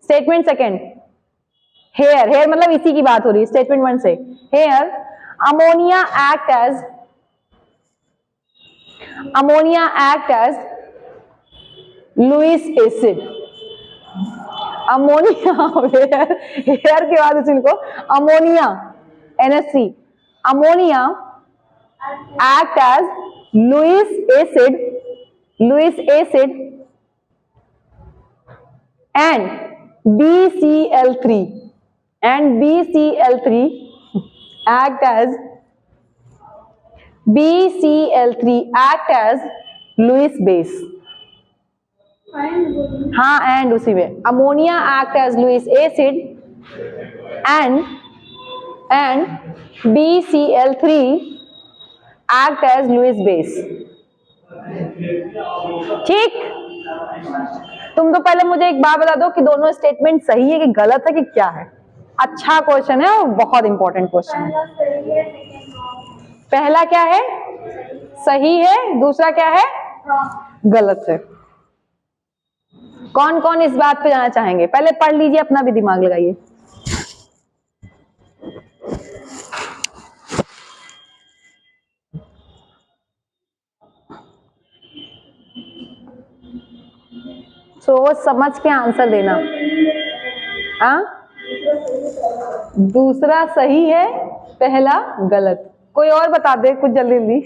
[SPEAKER 1] statement second here, here मतलब इसी की बात हो रही है स्टेटमेंट 1 से। Here ammonia act as Lewis acid। Ammonia here के बाद उसी को ammonia NH3, ammonia act as Lewis acid and BCl3 act as Lewis base। हाँ एंड उसी में ammonia act as Lewis acid and BCl3 act as Lewis base. ठीक। तुम तो पहले मुझे एक बात बता दो कि दोनों स्टेटमेंट सही है कि गलत है कि क्या है। अच्छा क्वेश्चन है और बहुत इंपॉर्टेंट क्वेश्चन है। पहला क्या है? सही है। दूसरा क्या है? गलत है। कौन कौन इस बात पे जाना चाहेंगे? पहले पढ़ लीजिए, अपना भी दिमाग लगाइए। सोच समझ के आंसर देना। हाँ, दूसरा सही है, पहला गलत। कोई और बता दे कुछ जल्दी जल्दी।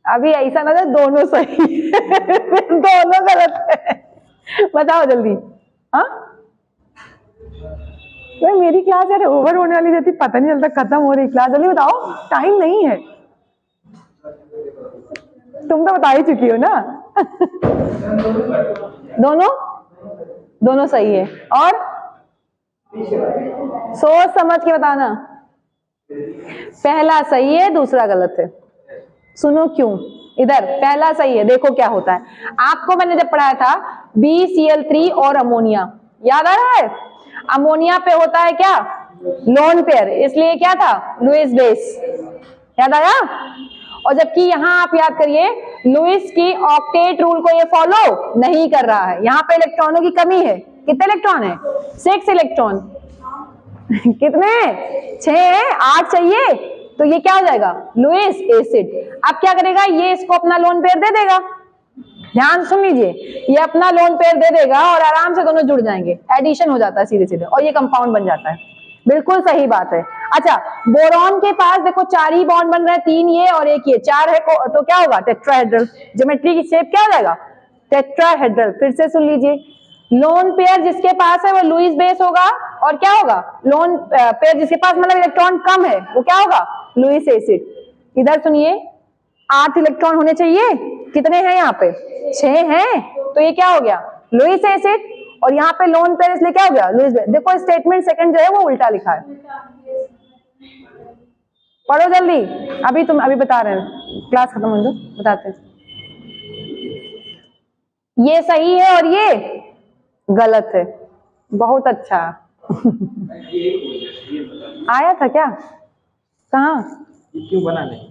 [SPEAKER 1] अभी ऐसा ना था दोनों सही है, दोनों गलत है। बताओ जल्दी। हाँ, मेरी क्लास यार ओवर होने वाली रहती, पता नहीं चलता खत्म हो रही क्लास। जल्दी बताओ, टाइम नहीं है। तुम तो बता ही चुकी हो ना। दोनों दोनों सही है। और सोच समझ के बताना। पहला सही है, दूसरा गलत है। सुनो क्यों। इधर पहला सही है, देखो क्या होता है। आपको मैंने जब पढ़ाया था BCl3 और अमोनिया, याद आ रहा है? अमोनिया पे होता है क्या, लोन पेयर, इसलिए क्या था, लुईस बेस। याद आया? और जबकि यहां आप याद करिए, लुईस की ऑक्टेट रूल को ये फॉलो नहीं कर रहा है। यहां पे इलेक्ट्रॉनों की कमी है। कितने इलेक्ट्रॉन है? 6 इलेक्ट्रॉन। कितने? 6 है, 8 चाहिए। तो ये क्या हो जाएगा, लुईस एसिड। अब क्या करेगा ये, इसको अपना लोन पेयर दे देगा। ध्यान सुन लीजिए, ये अपना लोन पेयर दे देगा और आराम से दोनों जुड़ जाएंगे, एडिशन हो जाता है सीधे सीधे, और ये कंपाउंड बन जाता है। बिल्कुल सही बात है। अच्छा, बोरॉन के पास देखो 4 ही बॉन्ड बन रहे हैं, 3 ये और 1 ये, 4 है तो क्या होगा, टेट्राहेड्रल। ज्योमेट्री की शेप क्या हो जाएगा, टेट्राहेड्रल। फिर से सुन लीजिए, लोन पेयर जिसके पास है वो लुईस बेस होगा, और क्या होगा, लोन पेयर जिसके पास मतलब इलेक्ट्रॉन कम है वो क्या होगा, लुईस एसिड। इधर सुनिए, 8 इलेक्ट्रॉन होने चाहिए, कितने हैं यहाँ पे, 6 हैं, तो ये क्या हो गया, लुईस एसिड। और यहाँ पे लोन पेयर इसलिए क्या हो गया, लुईस बेस। देखो स्टेटमेंट सेकंड जो है वो उल्टा लिखा है। पढ़ो जल्दी, अभी बता रहे हैं, क्लास खत्म हो जाए बताते हैं। ये सही है और ये गलत है। बहुत अच्छा। आया था क्या, कहाँ,
[SPEAKER 3] क्यों बना नहीं,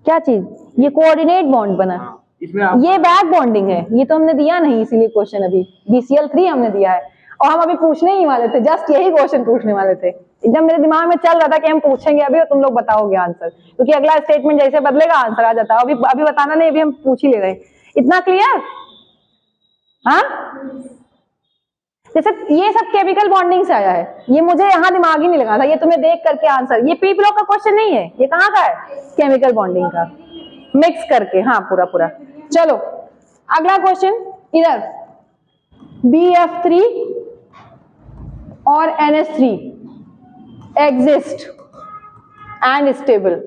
[SPEAKER 1] क्या चीज, ये कोऑर्डिनेट बॉन्ड बना।
[SPEAKER 3] इसमें
[SPEAKER 1] ये बैक बॉन्डिंग है, ये तो हमने दिया नहीं इसीलिए क्वेश्चन, अभी BCl3 हमने दिया है, और हम अभी पूछने ही वाले थे, जस्ट यही क्वेश्चन पूछने वाले थे। एकदम मेरे दिमाग में चल रहा था कि हम पूछेंगे अभी और तुम लोग बताओगे आंसर, क्योंकि अगला स्टेटमेंट जैसे बदलेगा आंसर आ जाता है। अभी बताना नहीं, अभी हम पूछ ही ले रहे हैं। इतना क्लियर? हाँ, जैसे ये सब केमिकल बॉन्डिंग से आया है, ये मुझे यहाँ दिमाग ही नहीं लगा था, ये तुम्हें देख करके आंसर, ये पी ब्लॉक का क्वेश्चन नहीं है, ये कहाँ का है, केमिकल बॉन्डिंग का, मिक्स करके। हाँ, पूरा। चलो अगला क्वेश्चन, इधर BF3 और NH3 एग्जिस्ट एंड स्टेबल।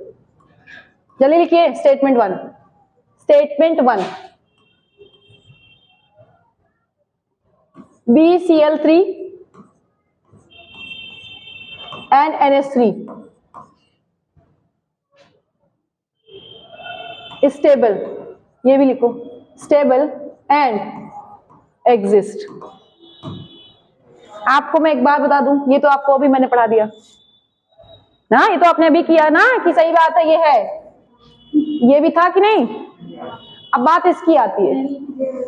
[SPEAKER 1] जल्दी लिखिए, statement 1 BCl3 and NH3 stable, ये भी लिखो, स्टेबल एंड एग्जिस्ट। आपको मैं एक बात बता दूं, ये तो आपको अभी मैंने पढ़ा दिया ना, ये तो आपने अभी किया ना कि सही बात है, ये है, ये भी था कि नहीं। अब बात इसकी आती है,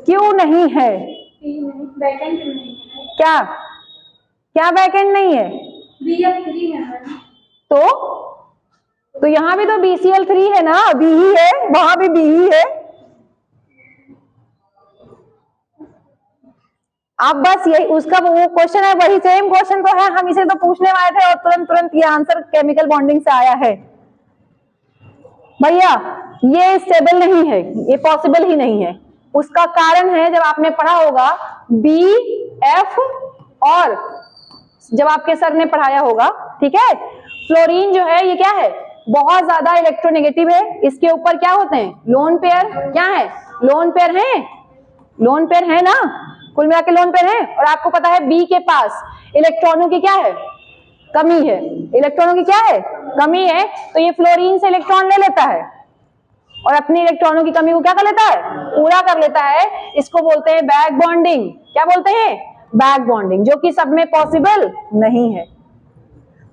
[SPEAKER 1] क्यों नहीं है, क्या वैकेंट नहीं है,
[SPEAKER 2] BF3 है।
[SPEAKER 1] तो यहां भी तो BCl3 है ना, बी ही है, वहां भी बी ही है। अब बस यही उसका वो क्वेश्चन है, वही सेम क्वेश्चन तो है, हम इसे तो पूछने वाले थे और तुरंत ये आंसर केमिकल बॉन्डिंग से आया है। भैया ये स्टेबल नहीं है, ये पॉसिबल ही नहीं है। उसका कारण है, जब आपने पढ़ा होगा BF, और जब आपके सर ने पढ़ाया होगा, ठीक है, फ्लोरीन जो है ये क्या है, बहुत ज्यादा इलेक्ट्रोनेगेटिव है, इसके ऊपर क्या होते हैं, लोन पेयर। क्या है, लोन पेयर है ना, कुल मिला के लोन पेयर है। और आपको पता है बी के पास इलेक्ट्रॉनों की क्या है, कमी है, इलेक्ट्रॉनों की क्या है, कमी है, तो ये फ्लोरीन से इलेक्ट्रॉन ले लेता है और अपनी इलेक्ट्रॉनों की कमी को क्या कर लेता है, पूरा कर लेता है। इसको बोलते हैं बैक बॉन्डिंग। क्या बोलते हैं, बैक बॉन्डिंग, जो कि सब में पॉसिबल नहीं है।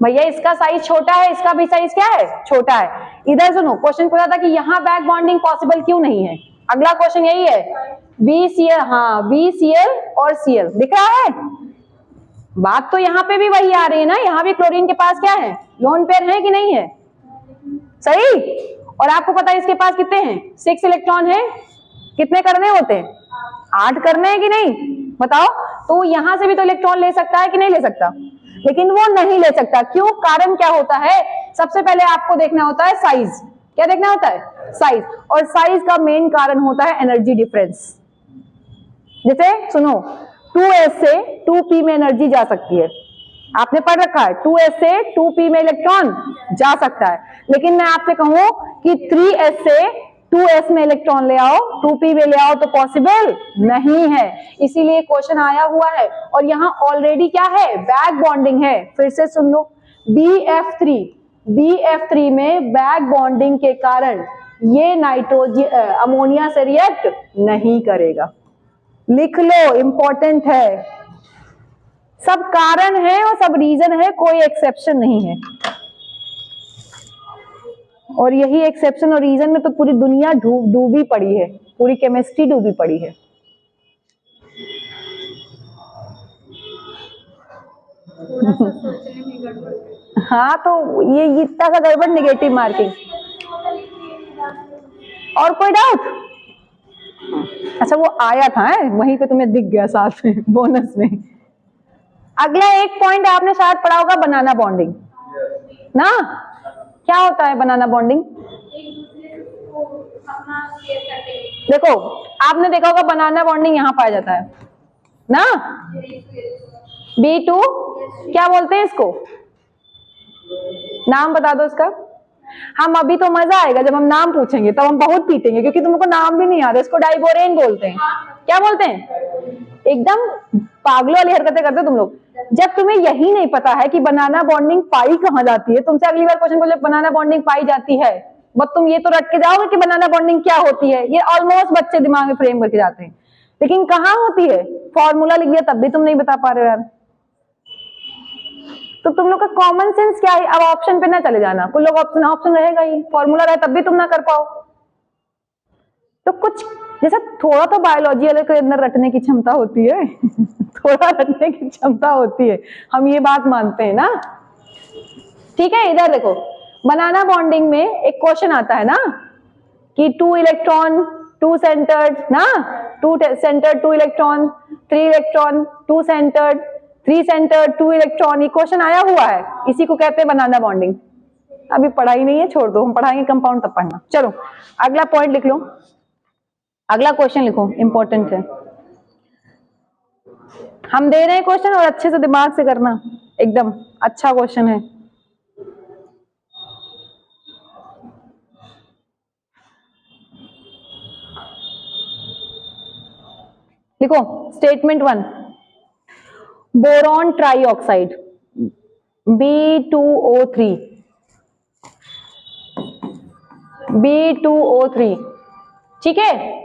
[SPEAKER 1] भैया इसका साइज छोटा है, इसका भी साइज क्या है, छोटा है। इधर सुनो, क्वेश्चन पूछा था कि यहाँ बैक बॉन्डिंग पॉसिबल क्यों नहीं है। अगला क्वेश्चन यही है, BCl, हाँ BCl और Cl दिख रहा है। बात तो यहाँ पे भी वही आ रही है ना, यहाँ भी क्लोरीन के पास क्या है, लोन पेयर है कि नहीं है, सही। और आपको पता है इसके पास कितने हैं, 6 इलेक्ट्रॉन है, कितने करने होते हैं, 8 करने हैं कि नहीं बताओ। तो यहां से भी तो इलेक्ट्रॉन ले सकता है कि नहीं ले सकता, लेकिन वो नहीं ले सकता। क्यों? कारण क्या होता है? सबसे पहले आपको देखना होता है साइज। क्या देखना होता है? साइज। और साइज का मेन कारण होता है एनर्जी डिफरेंस। जैसे सुनो, 2s से 2p में एनर्जी जा सकती है, आपने पढ़ रखा है 2s से 2p में इलेक्ट्रॉन जा सकता है। लेकिन मैं आपसे कहूं कि 3s से 2s में इलेक्ट्रॉन ले आओ, 2p में ले आओ, तो पॉसिबल नहीं है। इसीलिए क्वेश्चन आया हुआ है। और यहां ऑलरेडी क्या है? बैक बॉन्डिंग है। फिर से सुन लो, BF3 में बैक बॉन्डिंग के कारण ये नाइट्रोजन अमोनिया से रिएक्ट नहीं करेगा। लिख लो, इंपॉर्टेंट है। सब कारण है और सब रीजन है, कोई एक्सेप्शन नहीं है। और यही एक्सेप्शन और रीजन में तो पूरी दुनिया डूबी पड़ी है, पूरी केमिस्ट्री डूबी पड़ी है।
[SPEAKER 2] थोड़ा सा सोचने में गड़बड़।
[SPEAKER 1] हाँ, तो ये इतना सा गड़बड़, नेगेटिव मार्किंग। और कोई डाउट? अच्छा, वो आया था वहीं पे तुम्हें दिख गया साथ में बोनस में। अगला एक पॉइंट आपने शायद पढ़ा होगा, बनाना बॉन्डिंग ना। क्या होता है बनाना बॉन्डिंग? देखो, आपने देखा होगा बनाना बॉन्डिंग यहां पाया जाता है ना। B2 क्या बोलते हैं इसको? नाम बता दो इसका। हम अभी तो मजा आएगा जब हम नाम पूछेंगे, तब हम बहुत पीटेंगे, क्योंकि तुमको नाम भी नहीं याद है। इसको डाइबोरेन बोलते हैं। क्या बोलते हैं? एकदम पागलों वाली हरकतें करते हो तुम लोग। जब तुम्हें यही नहीं पता है कि बनाना बॉन्डिंग पाई कहां जाती है, तुमसे अगली बार क्वेश्चन बोले बनाना बॉन्डिंग पाई जाती है, बस तुम ये तो रट के जाओगे कि बनाना बॉन्डिंग क्या होती है। ये ऑलमोस्ट बच्चे दिमाग में फ्रेम करके जाते हैं, लेकिन कहां होती है? फॉर्मूला लिख दिया तब भी तुम नहीं बता पा रहे हो यार। तो तुम लोग का कॉमन सेंस क्या है? अब ऑप्शन पे ना चले जाना, कुछ लोग ऑप्शन रहेगा ही, फॉर्मूला रहे तब भी तुम ना कर पाओ। तो कुछ जैसा थोड़ा तो बायोलॉजी वाले के अंदर रटने की क्षमता होती है थोड़ा रटने की क्षमता होती है, हम ये बात मानते हैं ना। ठीक है, इधर देखो, बनाना बॉन्डिंग में एक क्वेश्चन आता है ना कि 2 इलेक्ट्रॉन 2 सेंटर्ड ना, 2 centred 2 electron, 3 electron 2 centred 3 centred 2 electron, ये क्वेश्चन आया हुआ है। इसी को कहते हैं बनाना बॉन्डिंग। अभी पढ़ाई नहीं है, छोड़ दो, हम पढ़ाएंगे कंपाउंड तब पढ़ना। चलो अगला पॉइंट लिख लो, अगला क्वेश्चन लिखो, इंपॉर्टेंट है। हम दे रहे हैं क्वेश्चन और अच्छे से दिमाग से करना, एकदम अच्छा क्वेश्चन है। लिखो statement 1, boron trioxide B2O3 B2O3, ठीक है।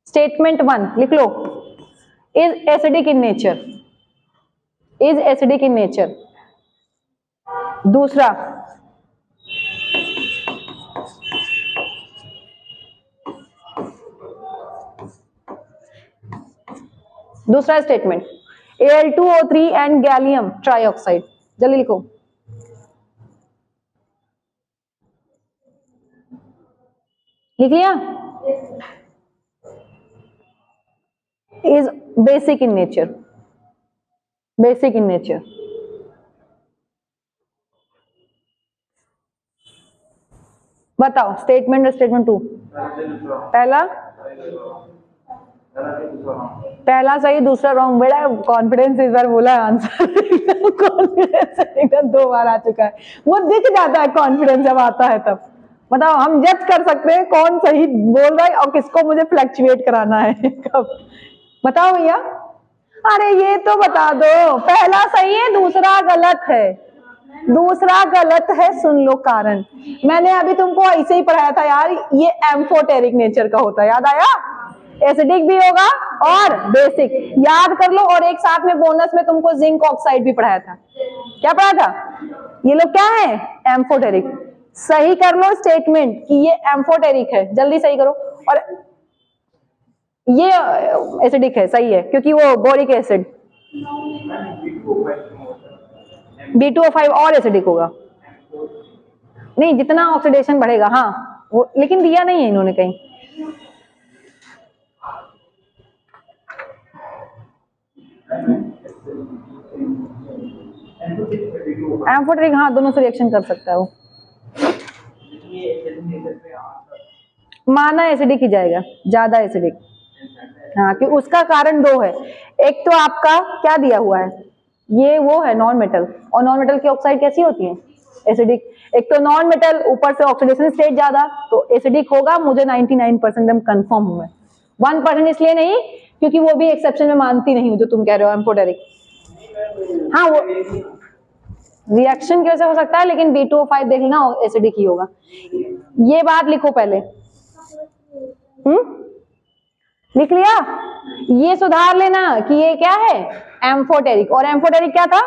[SPEAKER 1] स्टेटमेंट 1 लिख लो, is acidic in nature, is acidic in nature. दूसरा, दूसरा statement, Al2O3 and gallium trioxide, जल्दी लिखो। लिख लिया? Is basic in nature, basic in nature. बताओ स्टेटमेंट और स्टेटमेंट 2। पहला सही, दूसरा रॉन्ग। बड़ा कॉन्फिडेंस इस बार बोला आंसर कॉन्फिडेंस एकदम 2 बार आ चुका है, वो दिख जाता है कॉन्फिडेंस जब आता है तब। बताओ, हम जज कर सकते हैं कौन सही बोल रहा है और किसको मुझे फ्लक्चुएट कराना है कब। बताओ भैया। अरे ये तो बता दो, पहला सही है दूसरा गलत है, दूसरा गलत है। सुन लो कारण, मैंने अभी तुमको ऐसे ही पढ़ाया था यार, ये एम्फोटेरिक नेचर का होता है, याद आया? एसिडिक भी होगा और बेसिक, याद कर लो। और एक साथ में बोनस में तुमको जिंक ऑक्साइड भी पढ़ाया था। क्या पढ़ा था? ये लोग क्या है? एम्फोटेरिक। सही कर लो स्टेटमेंट कि ये एम्फोटेरिक है, जल्दी सही करो। और ये एसिडिक है, सही है, क्योंकि वो बोरिक एसिड B2O5 और एसिडिक होगा। नहीं, जितना ऑक्सीडेशन बढ़ेगा, हाँ वो, लेकिन दिया नहीं है इन्होंने कहीं। एम्फोटेरिक, हाँ दोनों से रिएक्शन कर सकता है वो। माना एसिडिक ही जाएगा, ज्यादा एसिडिक। हाँ कि उसका कारण दो है, एक तो आपका क्या दिया हुआ है, ये वो है नॉन मेटल, और नॉन मेटल की ऑक्साइड कैसी होती है, एसिडिक। एक तो नॉन मेटल, ऊपर से ऑक्सीडेशन स्टेट ज्यादा, तो एसिडिक होगा, मुझे 99% एकदम कंफर्म हूं मैं। 1% इसलिए नहीं क्योंकि वो भी एक्सेप्शन में मानती नहीं हूं जो तुम कह रहे हो एम्फोटेरिक। हाँ वो रिएक्शन की वजह से हो सकता है, लेकिन B2O5 देख लेना एसिडिक ही होगा। ये बात लिखो पहले। लिख लिया? ये सुधार लेना कि ये क्या है, एम्फोटेरिक। और एम्फोटेरिक क्या था,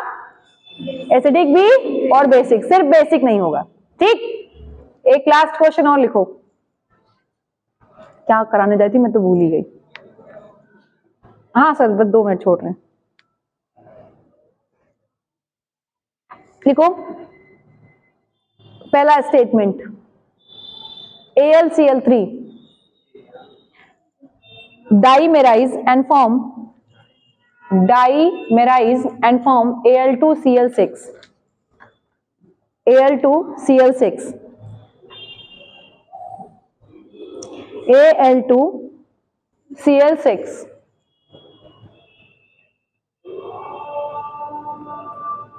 [SPEAKER 1] एसिडिक भी और बेसिक, सिर्फ बेसिक नहीं होगा। ठीक, एक लास्ट क्वेश्चन और लिखो। क्या कराने जाती मैं तो भूल ही गई। हाँ सर बस 2 मिनट छोड़ रहे हैं। लिखो पहला statement, AlCl3 dimerize and form Al2Cl6, Al2Cl6, Al2Cl6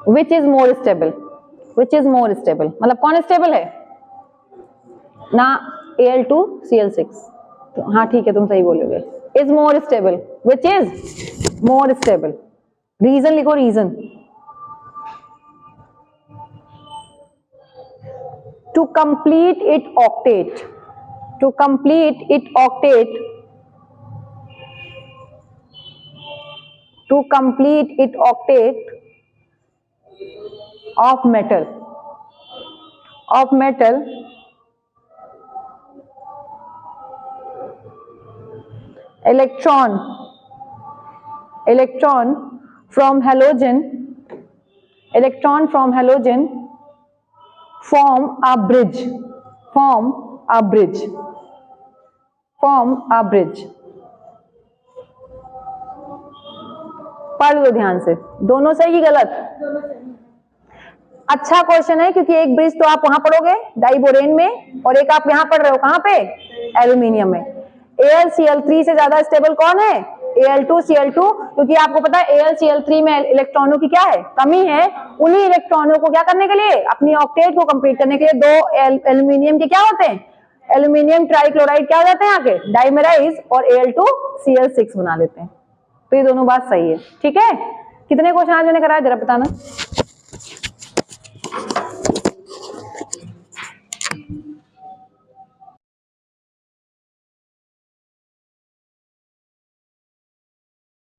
[SPEAKER 1] which is more stable, which is more stable, मतलब कौन स्टेबल है ना, Al2Cl6। तो हाँ ठीक है तुम सही बोलोगे, is more stable, which is more stable। Reason लिखो, reason to complete it octet, to complete it octet, to complete it octet of metal, of metal electron, electron from halogen, electron from halogen form a bridge, form a bridge, form a bridge। पढ़ लो ध्यान से, दोनों सही की गलत? अच्छा question है क्योंकि एक ब्रिज तो आप वहां पढ़ोगे डाइबोरेन में, और एक आप यहां पढ़ रहे हो कहां पे, एल्यूमिनियम में। AlCl3 से ज्यादा स्टेबल कौन है, Al2Cl2, क्योंकि आपको पता है AlCl3 में इलेक्ट्रॉनों की क्या है, कमी है। उन्हीं इलेक्ट्रॉनों को क्या करने के लिए, अपनी ऑक्टेट को कंप्लीट करने के लिए दो एल्यूमिनियम के क्या होते हैं, एल्यूमिनियम ट्राइक्लोराइड क्या हो जाते हैं आके, डाइमेराइज, और Al2Cl6 बना लेते हैं। तो ये दोनों बात सही है। ठीक है, कितने क्वेश्चन आज मैंने कराया जरा बताना।